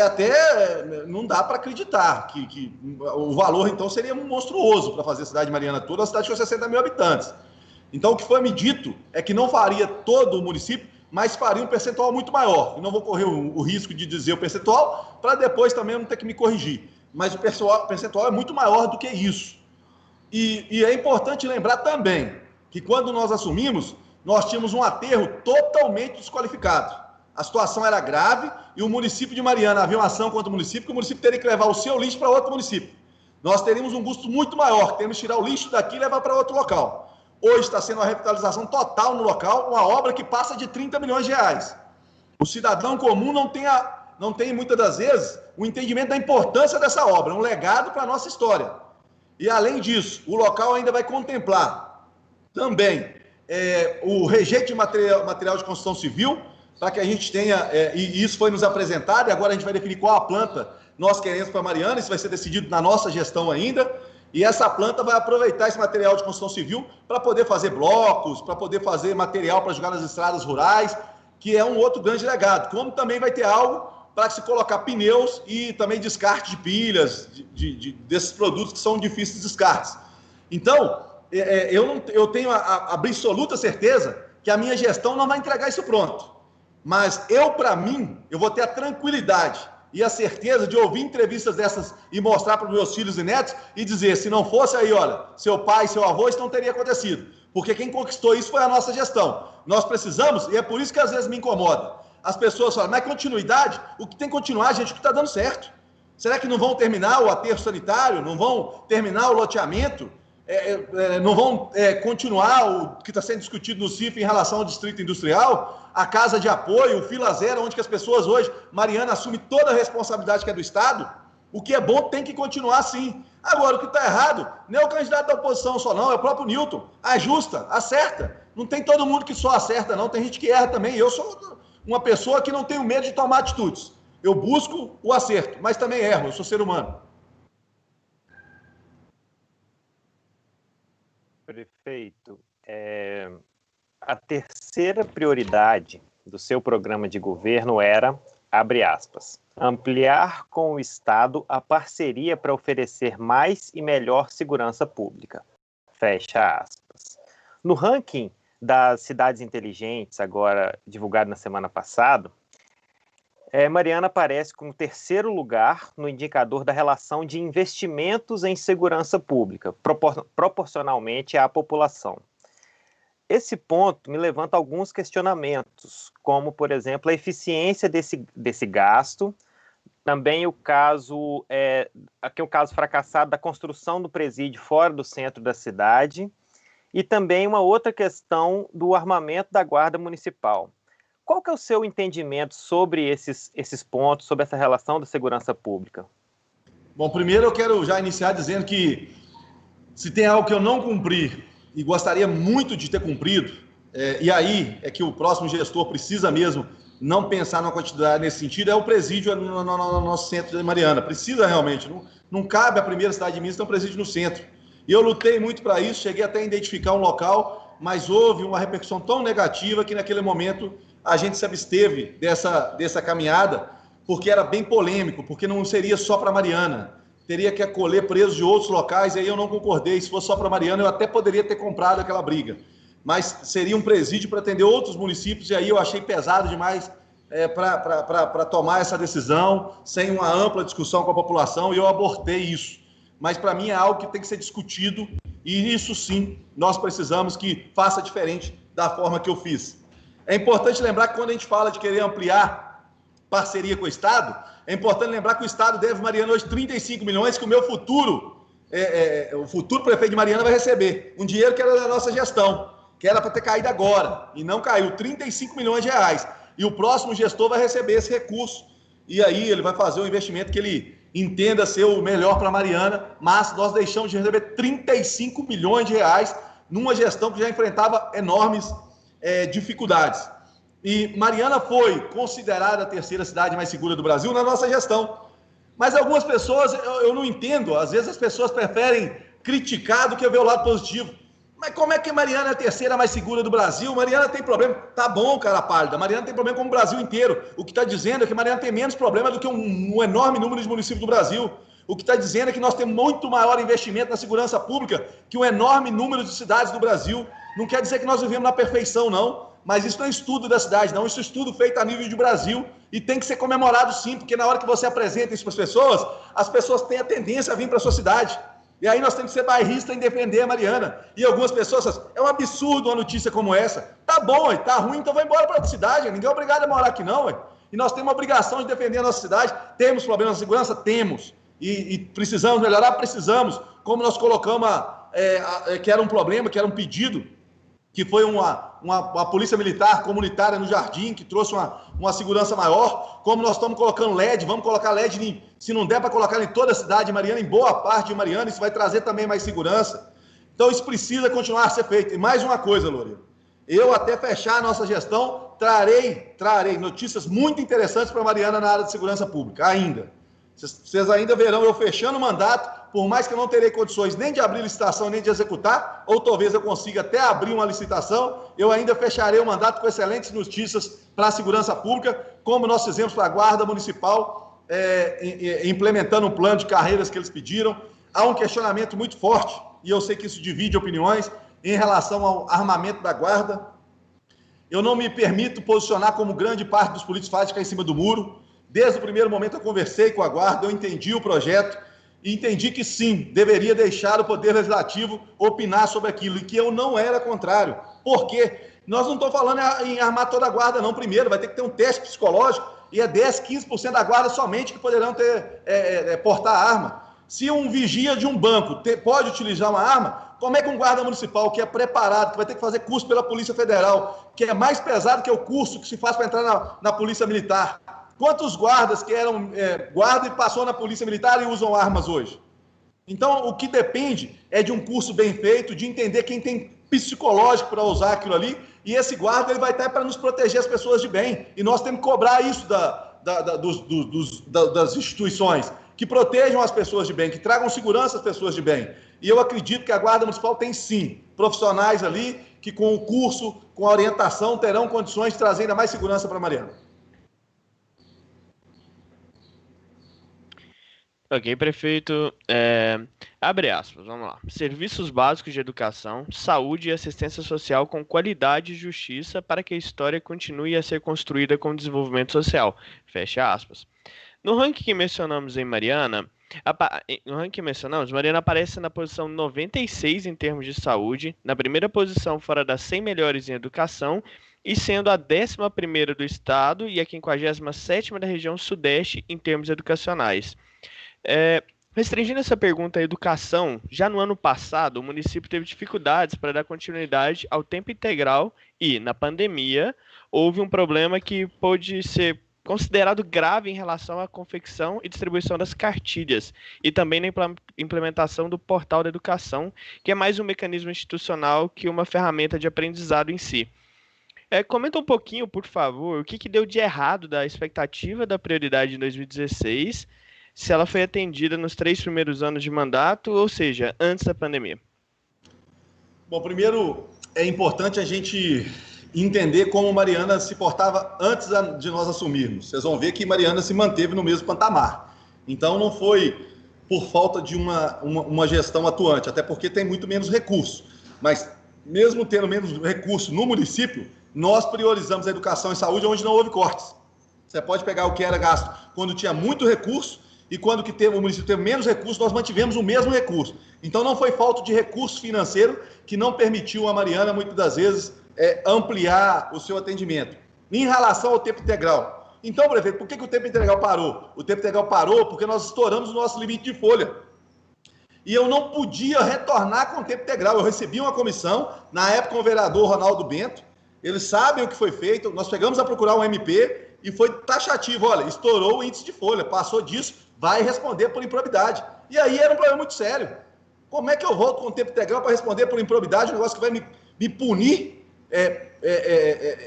até não dá para acreditar que o valor, então, seria monstruoso para fazer a cidade de Mariana toda, a cidade com 60 mil habitantes. Então, o que foi me dito é que não faria todo o município, mas faria um percentual muito maior. E não vou correr o risco de dizer o percentual, para depois também não ter que me corrigir. mas o percentual é muito maior do que isso. E é importante lembrar também que quando nós assumimos, nós tínhamos um aterro totalmente desqualificado. A situação era grave e o município de Mariana, havia uma ação contra o município, que o município teria que levar o seu lixo para outro município. Nós teríamos um custo muito maior, teríamos que tirar o lixo daqui e levar para outro local. Hoje está sendo uma revitalização total no local, uma obra que passa de 30 milhões de reais. O cidadão comum não tem muitas das vezes o entendimento da importância dessa obra, um legado para a nossa história. E além disso, o local ainda vai contemplar também o rejeito de material de construção civil, para que a gente tenha, e isso foi nos apresentado, e agora a gente vai definir qual a planta nós queremos para Mariana, isso vai ser decidido na nossa gestão ainda, e essa planta vai aproveitar esse material de construção civil para poder fazer blocos, para poder fazer material para jogar nas estradas rurais, que é um outro grande legado, como também vai ter algo para se colocar pneus e também descarte de pilhas, desses produtos que são difíceis de descartes. Então, eu tenho a absoluta certeza que a minha gestão não vai entregar isso pronto. Mas para mim, eu vou ter a tranquilidade e a certeza de ouvir entrevistas dessas e mostrar para os meus filhos e netos e dizer, se não fosse aí, olha, seu pai, seu avô, isso não teria acontecido. Porque quem conquistou isso foi a nossa gestão. Nós precisamos, e é por isso que às vezes me incomoda. As pessoas falam, mas continuidade? O que tem que continuar, gente, o que está dando certo? Será que não vão terminar o aterro sanitário? Não vão terminar o loteamento? Não vão continuar o que está sendo discutido no CIF em relação ao distrito industrial? A casa de apoio, o Fila Zero, onde que as pessoas hoje, Mariana assume toda a responsabilidade que é do Estado? O que é bom tem que continuar assim. Agora, o que está errado não é o candidato da oposição só não, é o próprio Newton. Ajusta, acerta. Não tem todo mundo que só acerta não, tem gente que erra também. Eu sou uma pessoa que não tenho medo de tomar atitudes. Eu busco o acerto, mas também erro, eu sou ser humano. Prefeito, a terceira prioridade do seu programa de governo era, abre aspas, ampliar com o Estado a parceria para oferecer mais e melhor segurança pública, fecha aspas. No ranking das cidades inteligentes, agora divulgado na semana passada, Mariana aparece como terceiro lugar no indicador da relação de investimentos em segurança pública, proporcionalmente à população. Esse ponto me levanta alguns questionamentos, como, por exemplo, a eficiência desse gasto, também o caso fracassado da construção do presídio fora do centro da cidade, e também uma outra questão do armamento da Guarda Municipal. Qual que é o seu entendimento sobre esses pontos, sobre essa relação da segurança pública? Bom, primeiro eu quero já iniciar dizendo que se tem algo que eu não cumpri e gostaria muito de ter cumprido, e aí é que o próximo gestor precisa mesmo não pensar numa quantidade nesse sentido, é o presídio no nosso centro de Mariana. Precisa realmente, não cabe a primeira cidade de Minas ter um presídio no centro. E eu lutei muito para isso, cheguei até a identificar um local, mas houve uma repercussão tão negativa que naquele momento a gente se absteve dessa caminhada, porque era bem polêmico, porque não seria só para Mariana, teria que acolher presos de outros locais, e aí eu não concordei. Se fosse só para Mariana, eu até poderia ter comprado aquela briga, mas seria um presídio para atender outros municípios, e aí eu achei pesado demais para tomar essa decisão, sem uma ampla discussão com a população, e eu abortei isso. Mas para mim é algo que tem que ser discutido, e isso sim, nós precisamos que faça diferente da forma que eu fiz. É importante lembrar que quando a gente fala de querer ampliar parceria com o Estado, é importante lembrar que o Estado deve Mariana hoje 35 milhões, que o meu futuro, o futuro prefeito de Mariana vai receber. Um dinheiro que era da nossa gestão, que era para ter caído agora, e não caiu, 35 milhões de reais. E o próximo gestor vai receber esse recurso. E aí ele vai fazer um investimento que ele entenda ser o melhor para Mariana, mas nós deixamos de receber 35 milhões de reais numa gestão que já enfrentava enormes dificuldades. E Mariana foi considerada a terceira cidade mais segura do Brasil na nossa gestão. Mas algumas pessoas, eu não entendo, às vezes as pessoas preferem criticar do que ver o lado positivo. Mas como é que Mariana é a terceira mais segura do Brasil? Mariana tem problema. Tá bom, cara pálida. Mariana tem problema como o Brasil inteiro. O que está dizendo é que Mariana tem menos problema do que um enorme número de municípios do Brasil. O que está dizendo é que nós temos muito maior investimento na segurança pública que um enorme número de cidades do Brasil. Não quer dizer que nós vivemos na perfeição, não. Mas isso não é estudo da cidade, não. Isso é estudo feito a nível de Brasil e tem que ser comemorado sim, porque na hora que você apresenta isso para as pessoas têm a tendência a vir para a sua cidade. E aí nós temos que ser bairrista em defender a Mariana. E algumas pessoas, é um absurdo uma notícia como essa. Tá bom, tá ruim, então vai embora para outra cidade. Ninguém é obrigado a morar aqui não. E nós temos uma obrigação de defender a nossa cidade. Temos problemas de segurança? Temos. E precisamos melhorar? Precisamos. Como nós colocamos, que era um problema, que era um pedido, que foi uma polícia militar comunitária no Jardim, que trouxe uma segurança maior. Como nós estamos colocando LED, vamos colocar LED, se não der para colocar em toda a cidade de Mariana, em boa parte de Mariana, isso vai trazer também mais segurança. Então isso precisa continuar a ser feito. E mais uma coisa, Loureiro, eu até fechar a nossa gestão, trarei notícias muito interessantes para Mariana na área de segurança pública, ainda. Vocês ainda verão eu fechando o mandato, por mais que eu não terei condições nem de abrir licitação, nem de executar, ou talvez eu consiga até abrir uma licitação, eu ainda fecharei o mandato com excelentes notícias para a segurança pública, como nós fizemos para a Guarda Municipal, implementando um plano de carreiras que eles pediram. Há um questionamento muito forte, e eu sei que isso divide opiniões, em relação ao armamento da Guarda. Eu não me permito posicionar como grande parte dos políticos fazem, ficar em cima do muro. Desde o primeiro momento eu conversei com a Guarda, eu entendi o projeto e entendi que sim, deveria deixar o Poder Legislativo opinar sobre aquilo e que eu não era contrário. Por quê? Nós não estamos falando em armar toda a Guarda não, primeiro, vai ter que ter um teste psicológico e é 10, 15% da Guarda somente que poderão portar arma. Se um vigia de um banco pode utilizar uma arma, como é que um guarda municipal que é preparado, que vai ter que fazer curso pela Polícia Federal, que é mais pesado que o curso que se faz para entrar na Polícia Militar? Quantos guardas que eram guarda e passou na Polícia Militar e usam armas hoje? Então, o que depende é de um curso bem feito, de entender quem tem psicológico para usar aquilo ali, e esse guarda ele vai estar para nos proteger as pessoas de bem. E nós temos que cobrar isso das instituições, que protejam as pessoas de bem, que tragam segurança às pessoas de bem. E eu acredito que a Guarda Municipal tem sim profissionais ali que com o curso, com a orientação, terão condições de trazer ainda mais segurança para Mariana. Ok, prefeito. Abre aspas, vamos lá. Serviços básicos de educação, saúde e assistência social com qualidade e justiça para que a história continue a ser construída com desenvolvimento social. Fecha aspas. No ranking que mencionamos em Mariana, Mariana aparece na posição 96 em termos de saúde, na primeira posição fora das 100 melhores em educação e sendo a 11ª do estado e a 57ª da região sudeste em termos educacionais. Restringindo essa pergunta à educação, já no ano passado o município teve dificuldades para dar continuidade ao tempo integral e, na pandemia, houve um problema que pôde ser considerado grave em relação à confecção e distribuição das cartilhas e também na implementação do portal da educação, que é mais um mecanismo institucional que uma ferramenta de aprendizado em si. Comenta um pouquinho, por favor, o que deu de errado da expectativa da prioridade em 2016, se ela foi atendida nos 3 primeiros anos de mandato, ou seja, antes da pandemia. Bom, primeiro é importante a gente entender como Mariana se portava antes de nós assumirmos. Vocês vão ver que Mariana se manteve no mesmo patamar. Então não foi por falta de uma gestão atuante, até porque tem muito menos recurso. Mas mesmo tendo menos recurso no município, nós priorizamos a educação e saúde onde não houve cortes. Você pode pegar o que era gasto quando tinha muito recurso e quando o município teve menos recurso, nós mantivemos o mesmo recurso. Então não foi falta de recurso financeiro que não permitiu a Mariana, muitas das vezes, ampliar o seu atendimento. Em relação ao tempo integral. Então, prefeito, por que o tempo integral parou? O tempo integral parou porque nós estouramos o nosso limite de folha. E eu não podia retornar com o tempo integral. Eu recebi uma comissão, na época com o vereador Ronaldo Bento, eles sabem o que foi feito, nós pegamos a procurar um MP e foi taxativo, olha, estourou o índice de folha, passou disso, vai responder por improbidade. E aí era um problema muito sério. Como é que eu volto com o tempo integral para responder por improbidade, um negócio que vai me punir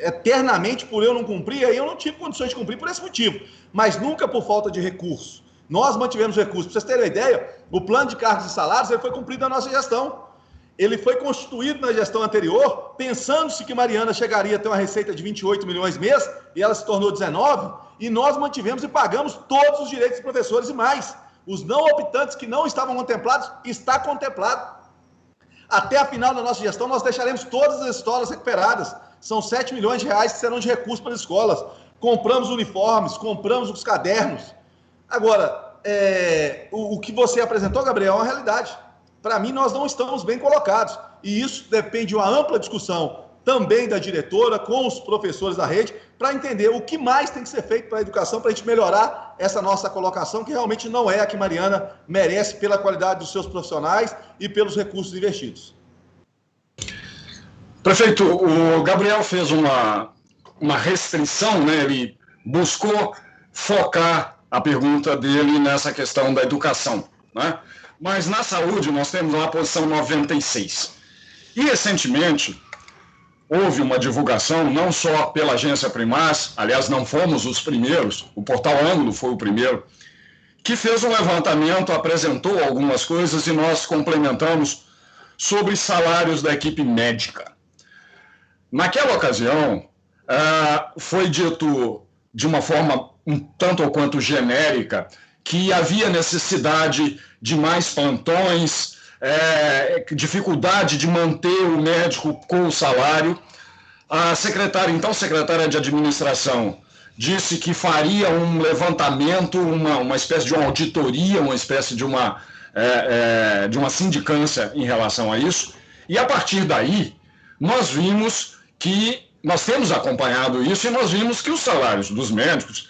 eternamente por eu não cumprir? Aí eu não tive condições de cumprir por esse motivo, mas nunca por falta de recurso. Nós mantivemos recursos. Para vocês terem uma ideia, o plano de cargos e salários ele foi cumprido na nossa gestão. Ele foi constituído na gestão anterior, pensando-se que Mariana chegaria a ter uma receita de 28 milhões mês, e ela se tornou 19, e nós mantivemos e pagamos todos os direitos dos professores e mais. Os não optantes que não estavam contemplados, está contemplado. Até a final da nossa gestão, nós deixaremos todas as escolas recuperadas. São 7 milhões de reais que serão de recursos para as escolas. Compramos uniformes, compramos os cadernos. Agora, o que você apresentou, Gabriel, é uma realidade. Para mim, nós não estamos bem colocados. E isso depende de uma ampla discussão também da diretora, com os professores da rede, para entender o que mais tem que ser feito para a educação, para a gente melhorar essa nossa colocação, que realmente não é a que Mariana merece pela qualidade dos seus profissionais e pelos recursos investidos. Prefeito, o Gabriel fez uma restrição, né? Ele buscou focar a pergunta dele nessa questão da educação, né? Mas na saúde nós temos lá a posição 96. E recentemente houve uma divulgação, não só pela agência Primas, aliás, não fomos os primeiros, o Portal Ângulo foi o primeiro, que fez um levantamento, apresentou algumas coisas e nós complementamos sobre salários da equipe médica. Naquela ocasião, foi dito de uma forma um tanto ou quanto genérica que havia necessidade de mais plantões, dificuldade de manter o médico com o salário. A secretária de administração disse que faria um levantamento, uma espécie de uma auditoria, uma espécie de uma sindicância em relação a isso. E a partir daí, nós temos acompanhado isso e nós vimos que os salários dos médicos,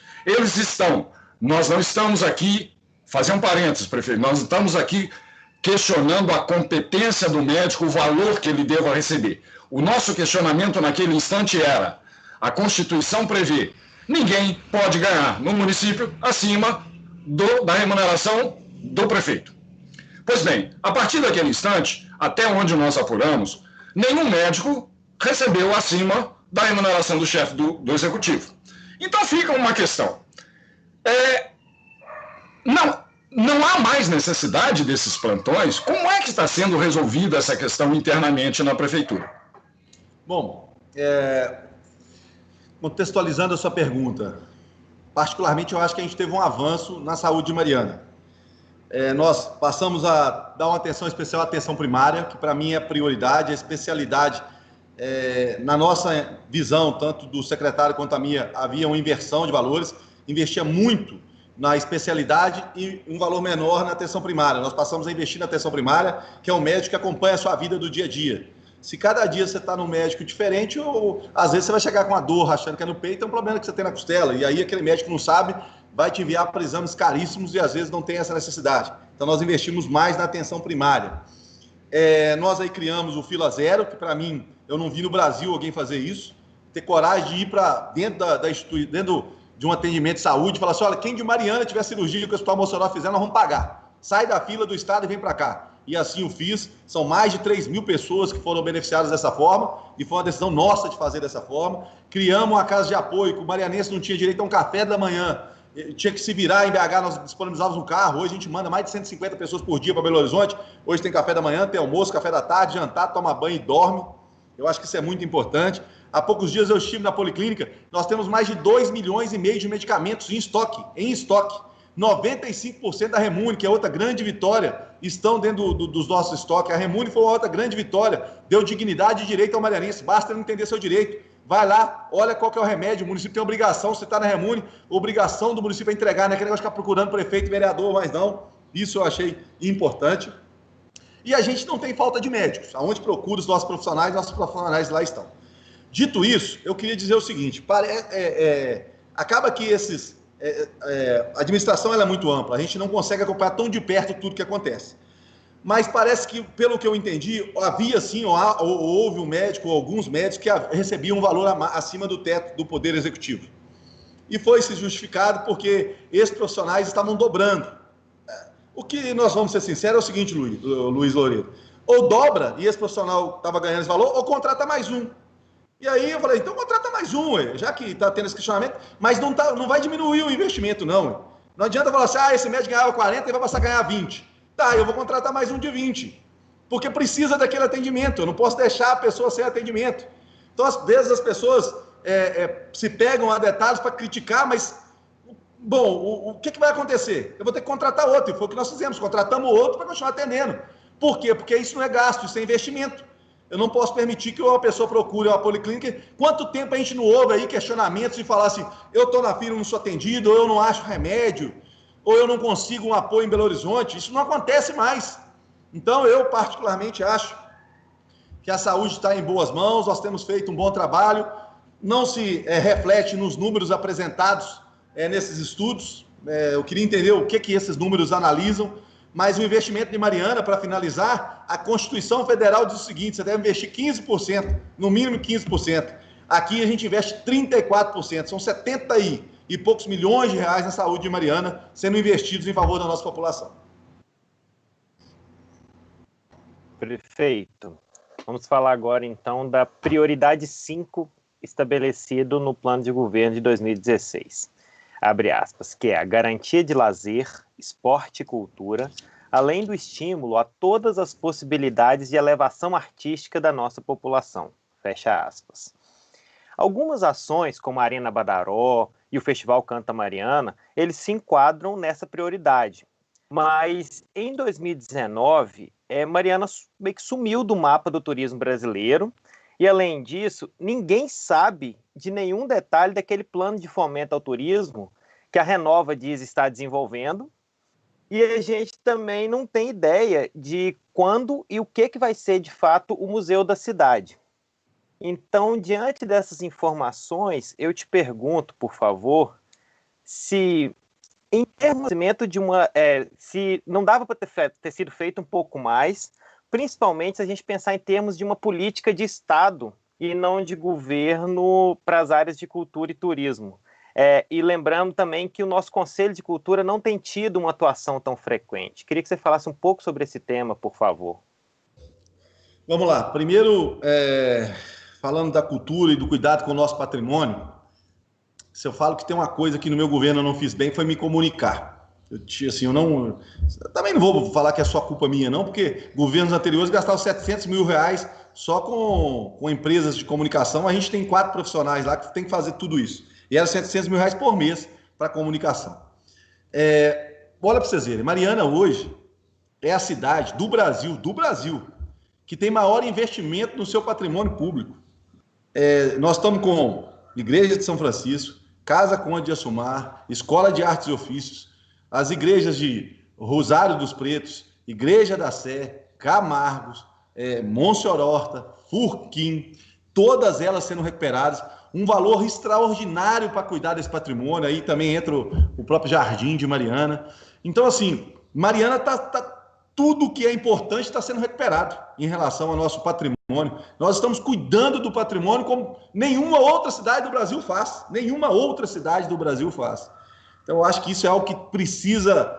nós não estamos aqui, fazer um parênteses, prefeito, nós estamos aqui questionando a competência do médico, o valor que ele deva receber. O nosso questionamento naquele instante era: a Constituição prevê, ninguém pode ganhar no município acima da remuneração do prefeito. Pois bem, a partir daquele instante, até onde nós apuramos, nenhum médico recebeu acima da remuneração do chefe do executivo. Então fica uma questão. Não há mais necessidade desses plantões? Como é que está sendo resolvida essa questão internamente na prefeitura? Bom, contextualizando a sua pergunta, particularmente eu acho que a gente teve um avanço na saúde de Mariana. Nós passamos a dar uma atenção especial à atenção primária, que para mim é a prioridade, a especialidade. Na nossa visão, tanto do secretário quanto a minha, havia uma inversão de valores, investia muito na especialidade e um valor menor na atenção primária. Nós passamos a investir na atenção primária, que é um médico que acompanha a sua vida do dia a dia. Se cada dia você está num médico diferente, ou às vezes você vai chegar com uma dor achando que é no peito, é um problema que você tem na costela, e aí aquele médico não sabe, vai te enviar para exames caríssimos e às vezes não tem essa necessidade. Então nós investimos mais na atenção primária. Nós aí criamos o Fila Zero, que para mim, eu não vi no Brasil alguém fazer isso, ter coragem de ir para dentro de um atendimento de saúde e falar assim: olha, quem de Mariana tiver cirurgia que o Hospital Mossoró fizer, nós vamos pagar. Sai da fila do estado e vem para cá. E assim o fiz. São mais de 3 mil pessoas que foram beneficiadas dessa forma, e foi uma decisão nossa de fazer dessa forma. Criamos uma casa de apoio, que o marianense não tinha direito a um café da manhã, tinha que se virar. Em BH nós disponibilizávamos um carro. Hoje a gente manda mais de 150 pessoas por dia para Belo Horizonte. Hoje tem café da manhã, tem almoço, café da tarde, jantar, toma banho e dorme. Eu acho que isso é muito importante. Há poucos dias eu estive na Policlínica, nós temos mais de 2,5 milhões de medicamentos em estoque. 95% da Remune, que é outra grande vitória, estão dentro dos nossos estoques. A Remune foi uma outra grande vitória, deu dignidade e direito ao marianense, basta ele entender seu direito. Vai lá, olha qual que é o remédio, o município tem obrigação, você está na Remune, obrigação do município é entregar, não é aquele negócio de ficar procurando prefeito e vereador, mas não, isso eu achei importante. E a gente não tem falta de médicos, aonde procura os nossos profissionais lá estão. Dito isso, eu queria dizer o seguinte: acaba que a administração ela é muito ampla, a gente não consegue acompanhar tão de perto tudo que acontece. Mas parece que, pelo que eu entendi, havia sim, ou houve um médico, ou alguns médicos que recebiam um valor acima do teto do Poder Executivo. E foi-se justificado porque esses profissionais estavam dobrando. O que nós vamos ser sinceros é o seguinte, Luiz Loureiro: ou dobra e esse profissional estava ganhando esse valor, ou contrata mais um. E aí eu falei: então contrata mais um, já que está tendo esse questionamento, mas não vai diminuir o investimento, não. Não adianta falar assim: esse médico ganhava 40 e vai passar a ganhar 20. Tá, eu vou contratar mais um de 20, porque precisa daquele atendimento, eu não posso deixar a pessoa sem atendimento. Então, às vezes, as pessoas se pegam a detalhes para criticar, mas, bom, o que vai acontecer? Eu vou ter que contratar outro, e foi o que nós fizemos, contratamos outro para continuar atendendo. Por quê? Porque isso não é gasto, isso é investimento. Eu não posso permitir que uma pessoa procure uma policlínica. Quanto tempo a gente não ouve aí questionamentos e falar assim, eu estou na fila e não sou atendido, ou eu não acho remédio, ou eu não consigo um apoio em Belo Horizonte. Isso não acontece mais. Então, eu particularmente acho que a saúde está em boas mãos, nós temos feito um bom trabalho, não se reflete nos números apresentados nesses estudos. Eu queria entender o que esses números analisam, mas o investimento de Mariana, para finalizar, a Constituição Federal diz o seguinte, você deve investir 15%, no mínimo 15%. Aqui a gente investe 34%, são 70 e poucos milhões de reais na saúde de Mariana sendo investidos em favor da nossa população. Prefeito, vamos falar agora então da prioridade 5 estabelecido no plano de governo de 2016. Abre aspas, que é a garantia de lazer, esporte e cultura, além do estímulo a todas as possibilidades de elevação artística da nossa população. Fecha aspas. Algumas ações, como a Arena Badaró e o Festival Canta Mariana, eles se enquadram nessa prioridade. Mas em 2019, Mariana meio que sumiu do mapa do turismo brasileiro e, além disso, ninguém sabe de nenhum detalhe daquele plano de fomento ao turismo que a Renova diz estar desenvolvendo, e a gente também não tem ideia de quando e o que vai ser, de fato, o Museu da Cidade. Então, diante dessas informações, eu te pergunto, por favor, se, em termos de se não dava para ter sido feito um pouco mais, principalmente se a gente pensar em termos de uma política de Estado e não de governo para as áreas de cultura e turismo. E lembrando também que o nosso Conselho de Cultura não tem tido uma atuação tão frequente. Queria que você falasse um pouco sobre esse tema, por favor. Vamos lá. Primeiro, falando da cultura e do cuidado com o nosso patrimônio, se eu falo que tem uma coisa que no meu governo eu não fiz bem, foi me comunicar. Eu também não vou falar que é só culpa minha, não, porque governos anteriores gastavam 700 mil reais só com empresas de comunicação. A gente tem 4 profissionais lá que tem que fazer tudo isso. E era 700 mil reais por mês para comunicação. Olha para vocês verem, Mariana hoje é a cidade do Brasil, que tem maior investimento no seu patrimônio público. Nós estamos com Igreja de São Francisco, Casa Conde de Assumar, Escola de Artes e Ofícios, as igrejas de Rosário dos Pretos, Igreja da Sé, Camargos, Monsenhor Horta, Furquim, todas elas sendo recuperadas, um valor extraordinário para cuidar desse patrimônio, aí também entra o próprio Jardim de Mariana. Então, assim, Mariana tudo que é importante está sendo recuperado em relação ao nosso patrimônio. Nós estamos cuidando do patrimônio como nenhuma outra cidade do Brasil faz. Então, eu acho que isso é algo que precisa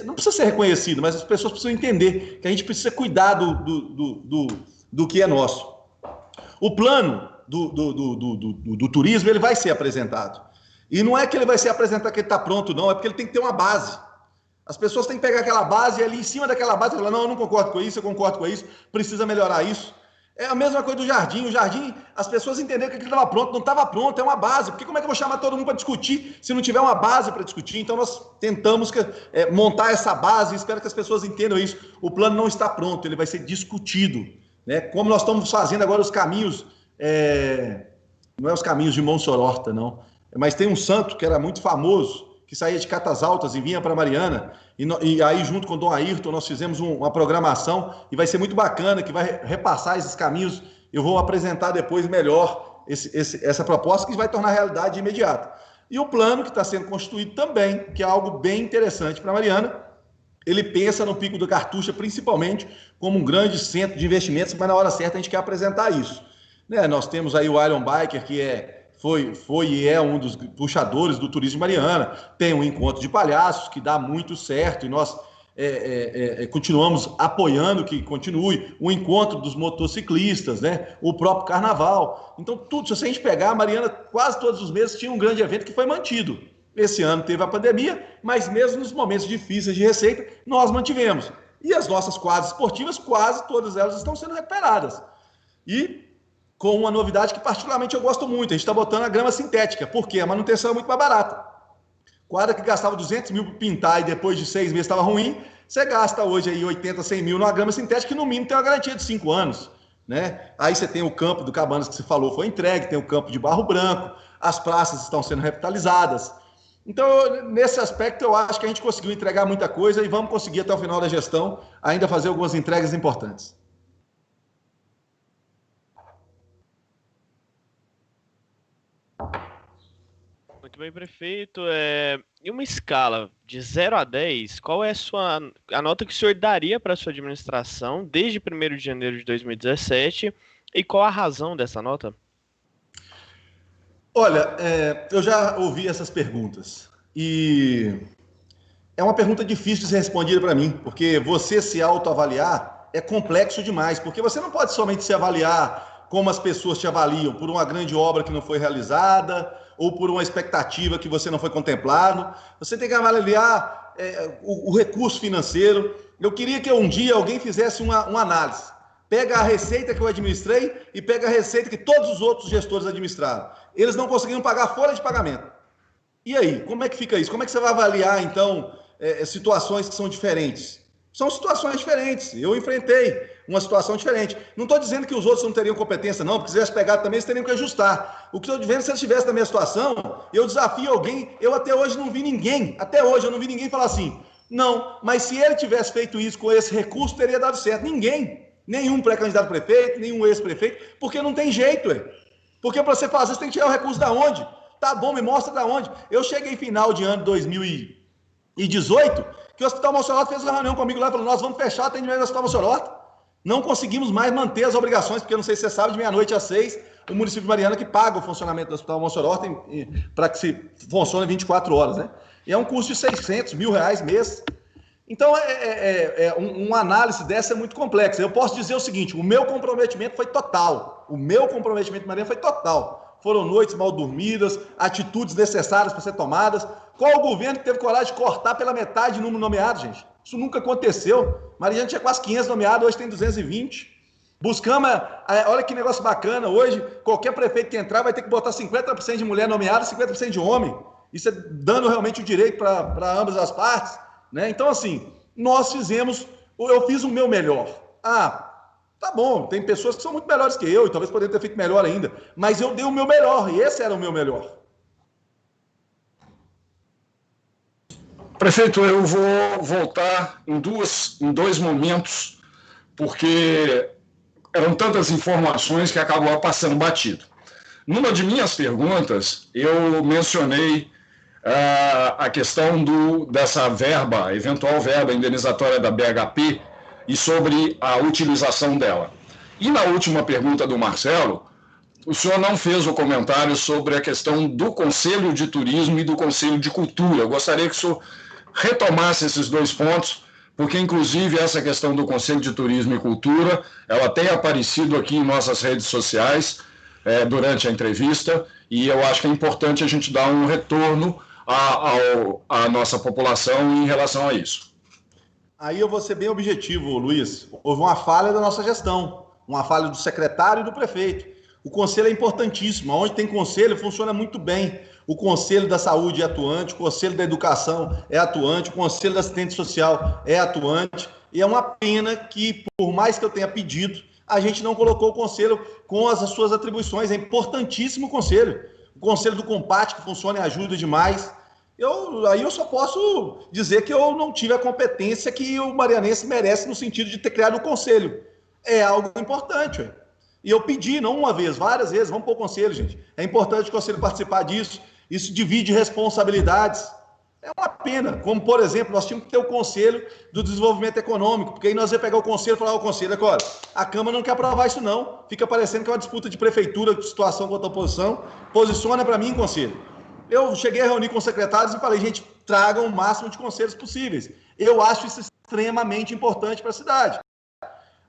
não precisa ser reconhecido, mas as pessoas precisam entender que a gente precisa cuidar do que é nosso. O plano do turismo, ele vai ser apresentado. E não é que ele vai ser apresentado que ele está pronto, não, é porque ele tem que ter uma base. As pessoas têm que pegar aquela base e ali em cima daquela base falar, não, eu não concordo com isso, eu concordo com isso, precisa melhorar isso. É a mesma coisa do jardim. O jardim, as pessoas entenderam que aquilo estava pronto, não estava pronto, é uma base. Porque como é que eu vou chamar todo mundo para discutir se não tiver uma base para discutir? Então nós tentamos montar essa base e espero que as pessoas entendam isso. O plano não está pronto, ele vai ser discutido. Né? Como nós estamos fazendo agora os caminhos, não é os caminhos de Monsenhor Horta, não. Mas tem um santo que era muito famoso, que saía de Catas Altas e vinha para Mariana, e aí junto com o Dom Ayrton nós fizemos uma programação, e vai ser muito bacana, que vai repassar esses caminhos. Eu vou apresentar depois melhor essa proposta, que vai tornar realidade imediata. E o plano que está sendo constituído também, que é algo bem interessante para Mariana, ele pensa no Pico do Cartucha principalmente como um grande centro de investimentos, mas na hora certa a gente quer apresentar isso. Né? Nós temos aí o Iron Biker, que foi e é um dos puxadores do turismo de Mariana. Tem um encontro de palhaços que dá muito certo e nós continuamos apoiando que continue. O encontro dos motociclistas, né? O próprio carnaval. Então, tudo, se a gente pegar, a Mariana, quase todos os meses tinha um grande evento que foi mantido. Esse ano teve a pandemia, mas mesmo nos momentos difíceis de receita, nós mantivemos. E as nossas quadras esportivas, quase todas elas estão sendo recuperadas. E com uma novidade que particularmente eu gosto muito, a gente está botando a grama sintética, porque a manutenção é muito mais barata. Quadra que gastava 200 mil para pintar e depois de 6 meses estava ruim, você gasta hoje aí 80, 100 mil numa grama sintética que no mínimo tem uma garantia de 5 anos. né? Aí você tem o campo do Cabanas que você falou, foi entregue, tem o campo de Barro Branco, as praças estão sendo revitalizadas. Então, nesse aspecto, eu acho que a gente conseguiu entregar muita coisa e vamos conseguir até o final da gestão ainda fazer algumas entregas importantes. Muito bem, prefeito. Em uma escala de 0 a 10, qual é a nota que o senhor daria para a sua administração desde 1º de janeiro de 2017 e qual a razão dessa nota? Olha, eu já ouvi essas perguntas e é uma pergunta difícil de ser respondida para mim, porque você se autoavaliar é complexo demais, porque você não pode somente se avaliar como as pessoas te avaliam, por uma grande obra que não foi realizada ou por uma expectativa que você não foi contemplado. Você tem que avaliar o recurso financeiro. Eu queria que um dia alguém fizesse uma análise. Pega a receita que eu administrei e pega a receita que todos os outros gestores administraram. Eles não conseguiram pagar a folha de pagamento. E aí, como é que fica isso? Como é que você vai avaliar, então, situações que são diferentes? São situações diferentes. Eu enfrentei uma situação diferente. Não estou dizendo que os outros não teriam competência, não, porque se tivesse pegado também, eles teriam que ajustar. O que estou dizendo, se eles tivessem na minha situação, eu desafio alguém, eu até hoje não vi ninguém, falar assim, não, mas se ele tivesse feito isso com esse recurso, teria dado certo. Ninguém. Nenhum pré-candidato a prefeito, nenhum ex-prefeito, porque não tem jeito, Porque para você fazer, você tem que tirar o recurso da onde? Tá bom, me mostra da onde. Eu cheguei final de ano 2018, que o Hospital Mossorota fez uma reunião comigo lá e falou, nós vamos fechar o atendimento do Hospital Mossorota. Não conseguimos mais manter as obrigações, porque não sei se você sabe, de meia-noite às 6, o município de Mariana que paga o funcionamento do Hospital Mossorota para que se funcione 24 horas, né? E é um custo de R$600 mil mês. Então, uma análise dessa é muito complexa. Eu posso dizer o seguinte, o meu comprometimento foi total. O meu comprometimento em Mariana foi total. Foram noites mal dormidas, atitudes necessárias para ser tomadas. Qual o governo que teve coragem de cortar pela metade o número nomeado, gente? Isso nunca aconteceu. Mariana tinha quase 500 nomeados, hoje tem 220. Buscamos, olha que negócio bacana, hoje qualquer prefeito que entrar vai ter que botar 50% de mulher nomeada e 50% de homem. Isso é dando realmente o direito para ambas as partes. Né? Então, assim, eu fiz o meu melhor. Tá bom, tem pessoas que são muito melhores que eu e talvez poderiam ter feito melhor ainda, mas eu dei o meu melhor e esse era o meu melhor. Prefeito, eu vou voltar em dois momentos, porque eram tantas informações que acabou passando batido. Numa de minhas perguntas, eu mencionei a questão dessa eventual verba indenizatória da BHP e sobre a utilização dela. E na última pergunta do Marcelo, o senhor não fez o comentário sobre a questão do Conselho de Turismo e do Conselho de Cultura. Eu gostaria que o senhor retomasse esses dois pontos, porque, inclusive, essa questão do Conselho de Turismo e Cultura, ela tem aparecido aqui em nossas redes sociais durante a entrevista, e eu acho que é importante a gente dar um retorno à nossa população em relação a isso. Aí eu vou ser bem objetivo, Luiz. Houve uma falha da nossa gestão, uma falha do secretário e do prefeito. O conselho é importantíssimo. Onde tem conselho, funciona muito bem. O Conselho da Saúde é atuante, o Conselho da Educação é atuante, o Conselho da Assistência Social é atuante. E é uma pena que, por mais que eu tenha pedido, a gente não colocou o conselho com as suas atribuições. É importantíssimo o conselho. O Conselho do Combate, que funciona e ajuda demais. Aí eu só posso dizer que eu não tive a competência que o marianense merece no sentido de ter criado o conselho. É algo importante. E eu pedi, não uma vez, várias vezes, vamos pôr o conselho, gente. É importante o conselho participar disso. Isso divide responsabilidades. É uma pena. Como, por exemplo, nós tínhamos que ter o Conselho do Desenvolvimento Econômico, porque aí nós ia pegar o conselho e falar ao conselho, olha, a Câmara não quer aprovar isso não. Fica parecendo que é uma disputa de prefeitura, de situação contra a oposição. Posiciona para mim, conselho. Eu cheguei a reunir com os secretários e falei, gente, tragam o máximo de conselhos possíveis. Eu acho isso extremamente importante para a cidade.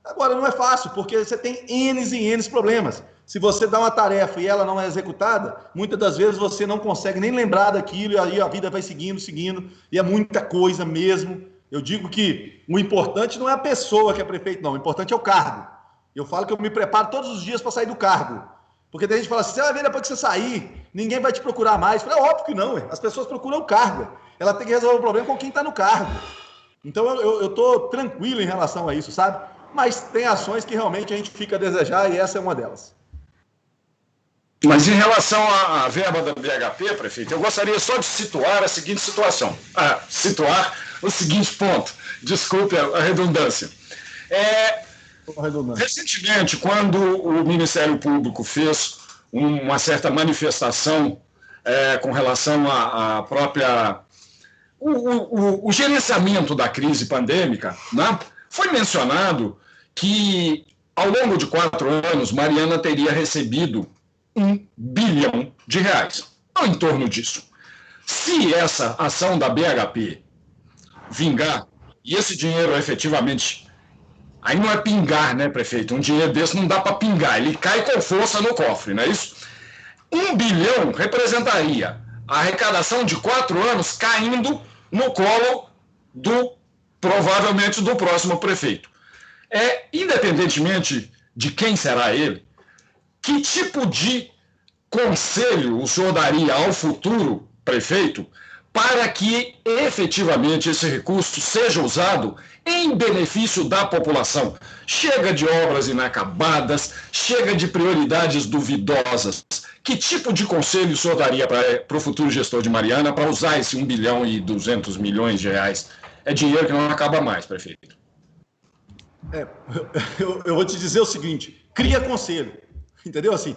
Agora, não é fácil, porque você tem N e N problemas. Se você dá uma tarefa e ela não é executada, muitas das vezes você não consegue nem lembrar daquilo, e aí a vida vai seguindo, e é muita coisa mesmo. Eu digo que o importante não é a pessoa que é prefeito, não. O importante é o cargo. Eu falo que eu me preparo todos os dias para sair do cargo. Porque tem gente que fala assim, você vai ver depois que você sair, ninguém vai te procurar mais. Eu falo, óbvio que não, as pessoas procuram o cargo. Ela tem que resolver o problema com quem está no cargo. Então eu estou tranquilo em relação a isso, sabe? Mas tem ações que realmente a gente fica a desejar e essa é uma delas. Mas em relação à verba da BHP, prefeito, eu gostaria só de situar a seguinte situação. Situar o seguinte ponto. Desculpe a redundância. Recentemente, quando o Ministério Público fez uma certa manifestação com relação à própria... O gerenciamento da crise pandêmica, né, foi mencionado que, ao longo de 4 anos, Mariana teria recebido R$1 bilhão, ou em torno disso. Se essa ação da BHP vingar, e esse dinheiro efetivamente... Aí não é pingar, né, prefeito? Um dinheiro desse não dá para pingar, ele cai com força no cofre, não é isso? R$1 bilhão representaria a arrecadação de 4 anos caindo no colo provavelmente, do próximo prefeito. Independentemente de quem será ele, que tipo de conselho o senhor daria ao futuro prefeito para que efetivamente esse recurso seja usado em benefício da população? Chega de obras inacabadas, chega de prioridades duvidosas. Que tipo de conselho o senhor daria para o futuro gestor de Mariana para usar esse R$1 bilhão e 200 milhões de reais? É dinheiro que não acaba mais, prefeito. Eu vou te dizer o seguinte, cria conselho, entendeu? Assim,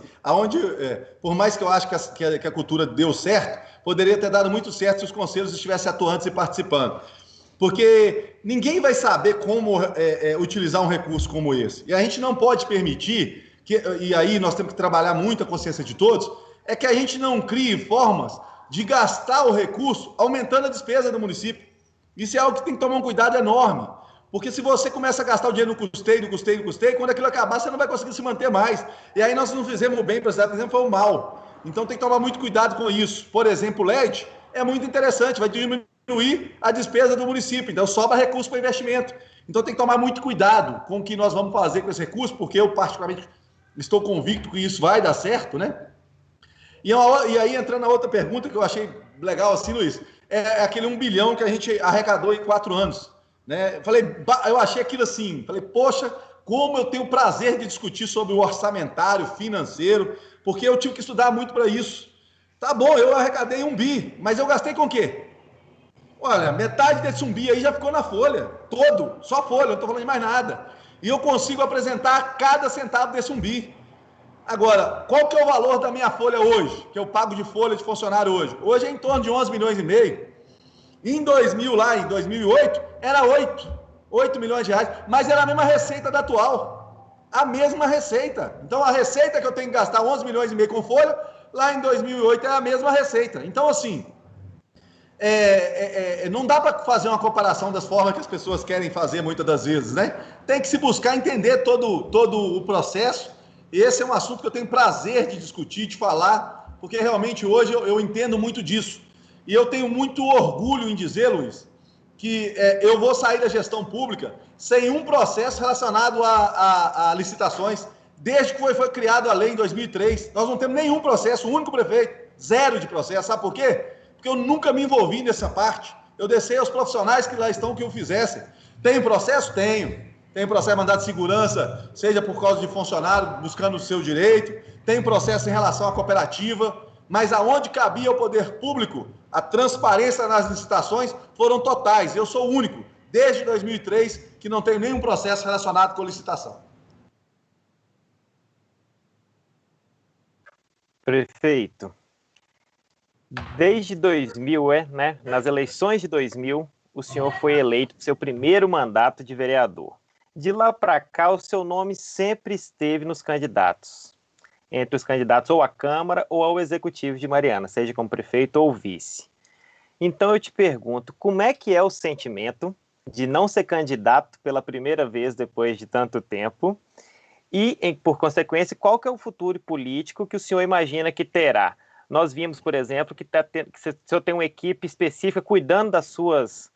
por mais que eu acho que a cultura deu certo, poderia ter dado muito certo se os conselhos estivessem atuantes e participando. Porque ninguém vai saber como utilizar um recurso como esse. E a gente não pode permitir, e aí nós temos que trabalhar muito a consciência de todos, que a gente não crie formas de gastar o recurso aumentando a despesa do município. Isso é algo que tem que tomar um cuidado enorme. Porque se você começa a gastar o dinheiro no custeio, quando aquilo acabar, você não vai conseguir se manter mais. E aí nós não fizemos o bem para a cidade, por exemplo, foi o mal. Então tem que tomar muito cuidado com isso. Por exemplo, o LED é muito interessante, vai diminuir a despesa do município, então sobra recurso para investimento. Então tem que tomar muito cuidado com o que nós vamos fazer com esse recurso, porque eu particularmente estou convicto que isso vai dar certo, né? E aí, entrando na outra pergunta que eu achei legal assim, Luiz, aquele 1 bilhão que a gente arrecadou em 4 anos. Né? Eu achei aquilo assim, poxa, como eu tenho prazer de discutir sobre o orçamentário financeiro, porque eu tive que estudar muito para isso. Tá bom, eu arrecadei 1 bi, mas eu gastei com o quê? Olha, metade desse 1 bi aí já ficou na folha, só folha, não estou falando de mais nada. E eu consigo apresentar cada centavo desse 1 bi. Agora, qual que é o valor da minha folha hoje, que eu pago de folha de funcionário hoje? Hoje é em torno de 11 milhões e meio. Em 2008, era 8 milhões de reais, mas era a mesma receita da atual. A mesma receita. Então, a receita que eu tenho que gastar 11 milhões e meio com folha, lá em 2008 é a mesma receita. Então, assim, não dá para fazer uma comparação das formas que as pessoas querem fazer muitas das vezes, né? Tem que se buscar entender todo o processo. E esse é um assunto que eu tenho prazer de discutir, de falar, porque realmente hoje eu entendo muito disso. E eu tenho muito orgulho em dizer, Luiz, que eu vou sair da gestão pública sem um processo relacionado a licitações, desde que foi criada a lei em 2003. Nós não temos nenhum processo, o único prefeito, 0 de processo. Sabe por quê? Porque eu nunca me envolvi nessa parte. Eu deixei aos profissionais que lá estão que o fizessem. Tem processo? Tenho. Tem processo de mandado de segurança, seja por causa de funcionário buscando o seu direito. Tem processo em relação à cooperativa. Mas aonde cabia ao poder público, a transparência nas licitações foram totais. Eu sou o único, desde 2003, que não tenho nenhum processo relacionado com licitação. Prefeito, desde 2000, né, nas eleições de 2000, o senhor foi eleito para seu primeiro mandato de vereador. De lá para cá, o seu nome sempre esteve nos candidatos. Entre os candidatos ou à Câmara ou ao Executivo de Mariana, seja como prefeito ou vice. Então eu te pergunto, como é que é o sentimento de não ser candidato pela primeira vez depois de tanto tempo e, por consequência, qual que é o futuro político que o senhor imagina que terá? Nós vimos, por exemplo, que o senhor tem uma equipe específica cuidando das suas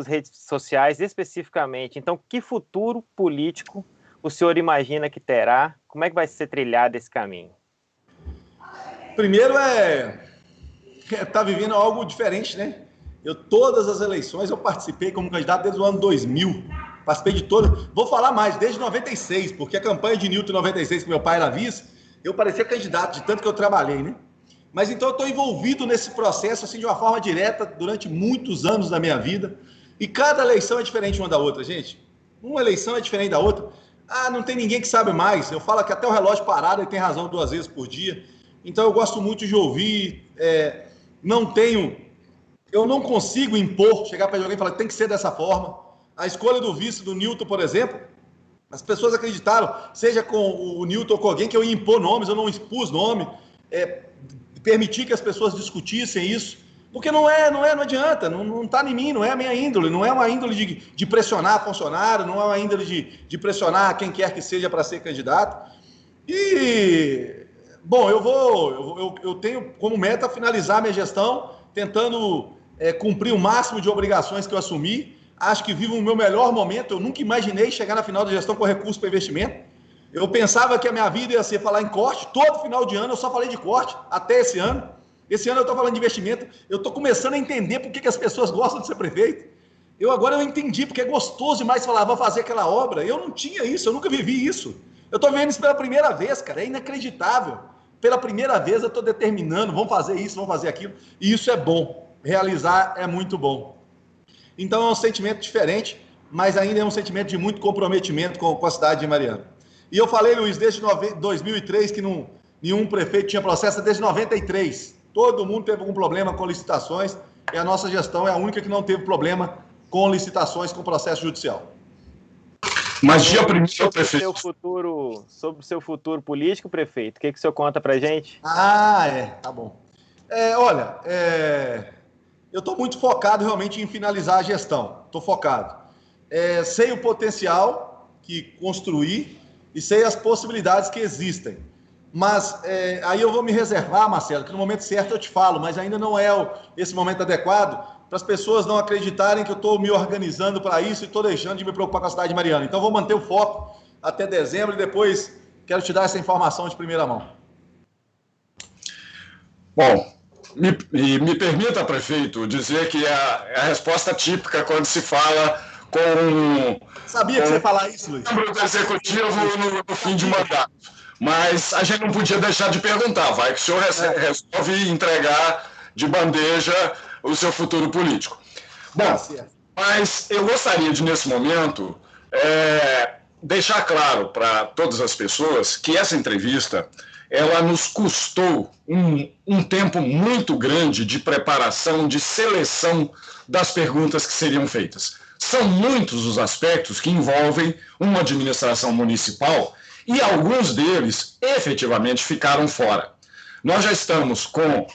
redes sociais especificamente. Então, que futuro político o senhor imagina que terá? Como é que vai ser trilhado esse caminho? Primeiro tá vivendo algo diferente, né? Todas as eleições eu participei como candidato desde o ano 2000. Participei de todas. Vou falar mais, desde 96, porque a campanha de Newton em 96, que meu pai era vice, eu parecia candidato, de tanto que eu trabalhei, né? Mas então eu estou envolvido nesse processo assim, de uma forma direta durante muitos anos da minha vida. E cada eleição é diferente uma da outra, gente. Uma eleição é diferente da outra. Não tem ninguém que sabe mais. Eu falo que até o relógio parado ele tem razão 2 vezes por dia. Então eu gosto muito de ouvir. Eu não consigo impor, chegar para alguém e falar que tem que ser dessa forma. A escolha do vice do Newton, por exemplo, as pessoas acreditaram, seja com o Newton ou com alguém, que eu ia impor nomes, eu não expus nome, permitir que as pessoas discutissem isso, porque não adianta, não está em mim, não é a minha índole, não é uma índole de pressionar funcionário, não é uma índole de pressionar quem quer que seja para ser candidato. E, bom, eu tenho como meta finalizar a minha gestão, tentando cumprir o máximo de obrigações que eu assumi. Acho que vivo o meu melhor momento. Eu nunca imaginei chegar na final da gestão com recurso para investimento. Eu pensava que a minha vida ia ser falar em corte. Todo final de ano eu só falei de corte, até esse ano. Esse ano eu estou falando de investimento. Eu estou começando a entender por que as pessoas gostam de ser prefeito. Agora eu entendi, porque é gostoso demais falar, vou fazer aquela obra. Eu não tinha isso, eu nunca vivi isso. Eu estou vivendo isso pela primeira vez, cara. É inacreditável. Pela primeira vez eu estou determinando, vamos fazer isso, vamos fazer aquilo. E isso é bom. Realizar é muito bom. Então é um sentimento diferente, mas ainda é um sentimento de muito comprometimento com a cidade de Mariana. E eu falei, Luiz, desde 2003 que nenhum prefeito tinha processo, desde 93. Todo mundo teve algum problema com licitações e a nossa gestão é a única que não teve problema com licitações, com processo judicial. Mas dia primeiro, prefeito. Sobre o seu futuro político, prefeito, o que o senhor conta pra gente? Tá bom. Eu estou muito focado realmente em finalizar a gestão. Estou focado. Sei o potencial que construí e sei as possibilidades que existem. Mas aí eu vou me reservar, Marcelo, que no momento certo eu te falo, mas ainda não é esse momento adequado para as pessoas não acreditarem que eu estou me organizando para isso e estou deixando de me preocupar com a cidade de Mariana. Então vou manter o foco até dezembro e depois quero te dar essa informação de primeira mão. Bom, me permita, prefeito, dizer que é a resposta típica quando se fala com... Sabia que você ia falar isso, Luiz. ...membro do executivo no fim de mandato. Mas a gente não podia deixar de perguntar, vai que o senhor resolve entregar de bandeja o seu futuro político. Bom, mas eu gostaria de, nesse momento, deixar claro para todas as pessoas que essa entrevista ela nos custou um tempo muito grande de preparação, de seleção das perguntas que seriam feitas. São muitos os aspectos que envolvem uma administração municipal e alguns deles efetivamente ficaram fora. Nós já estamos com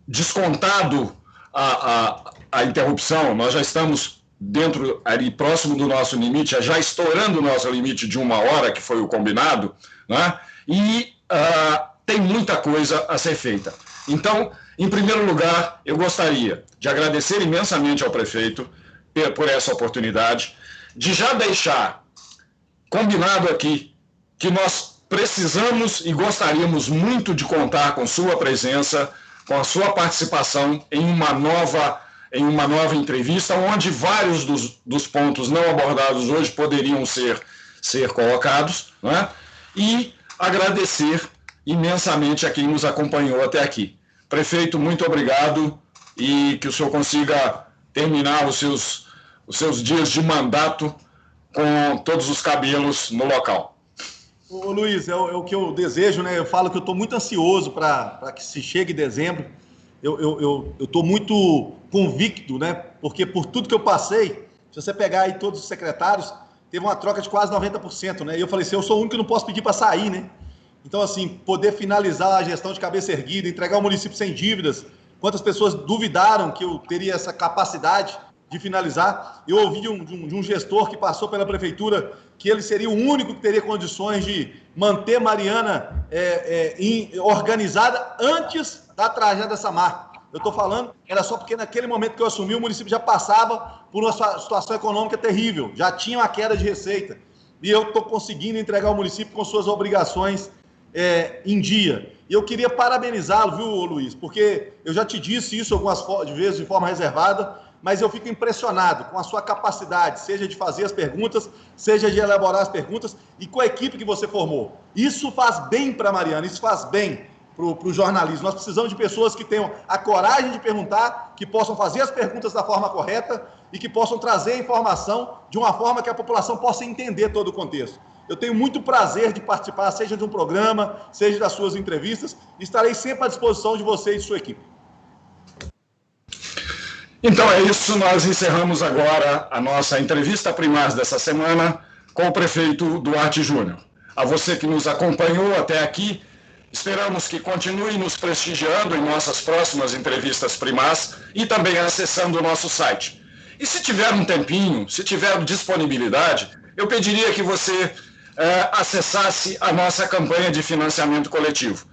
descontado a interrupção, nós já estamos dentro, ali próximo do nosso limite, já estourando o nosso limite de 1 hora, que foi o combinado, né? E tem muita coisa a ser feita. Então, em primeiro lugar, eu gostaria de agradecer imensamente ao prefeito por essa oportunidade, de já deixar combinado aqui que nós precisamos e gostaríamos muito de contar com sua presença, com a sua participação em uma nova entrevista, onde vários dos pontos não abordados hoje poderiam ser colocados, né? E agradecer imensamente a quem nos acompanhou até aqui. Prefeito, muito obrigado e que o senhor consiga terminar os seus dias de mandato com todos os cabelos no local. Ô, Luiz, é o que eu desejo, né? Eu falo que eu estou muito ansioso para que se chegue dezembro. Eu estou muito convicto, né? Porque por tudo que eu passei, se você pegar aí todos os secretários, teve uma troca de quase 90%, né? E eu falei assim, eu sou o único que não posso pedir para sair, né? Então, assim, poder finalizar a gestão de cabeça erguida, entregar o município sem dívidas, quantas pessoas duvidaram que eu teria essa capacidade de finalizar. Eu ouvi de um gestor que passou pela prefeitura que ele seria o único que teria condições de manter Mariana organizada antes da tragédia dessa marca. Eu estou falando, era só porque naquele momento que eu assumi, o município já passava por uma situação econômica terrível, já tinha uma queda de receita. E eu estou conseguindo entregar o município com suas obrigações em dia. E eu queria parabenizá-lo, viu, Luiz? Porque eu já te disse isso algumas vezes de forma reservada, mas eu fico impressionado com a sua capacidade, seja de fazer as perguntas, seja de elaborar as perguntas, e com a equipe que você formou. Isso faz bem para a Mariana, isso faz bem para o jornalismo. Nós precisamos de pessoas que tenham a coragem de perguntar, que possam fazer as perguntas da forma correta e que possam trazer a informação de uma forma que a população possa entender todo o contexto. Eu tenho muito prazer de participar, seja de um programa, seja das suas entrevistas, e estarei sempre à disposição de você e de sua equipe. Então é isso, nós encerramos agora a nossa entrevista primaz dessa semana com o prefeito Duarte Júnior. A você que nos acompanhou até aqui, esperamos que continue nos prestigiando em nossas próximas entrevistas primaz e também acessando o nosso site. E se tiver um tempinho, se tiver disponibilidade, eu pediria que você acessasse a nossa campanha de financiamento coletivo.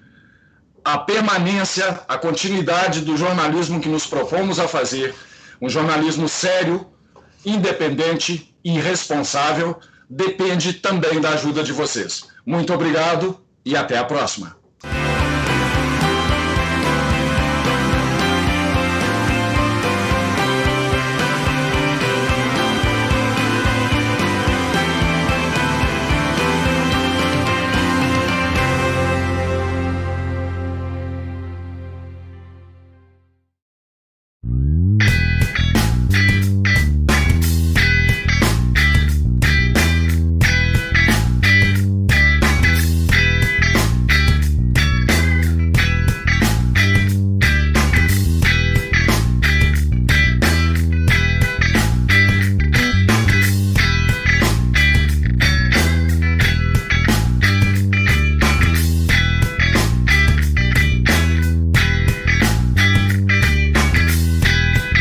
A permanência, a continuidade do jornalismo que nos propomos a fazer, um jornalismo sério, independente e responsável, depende também da ajuda de vocês. Muito obrigado e até a próxima.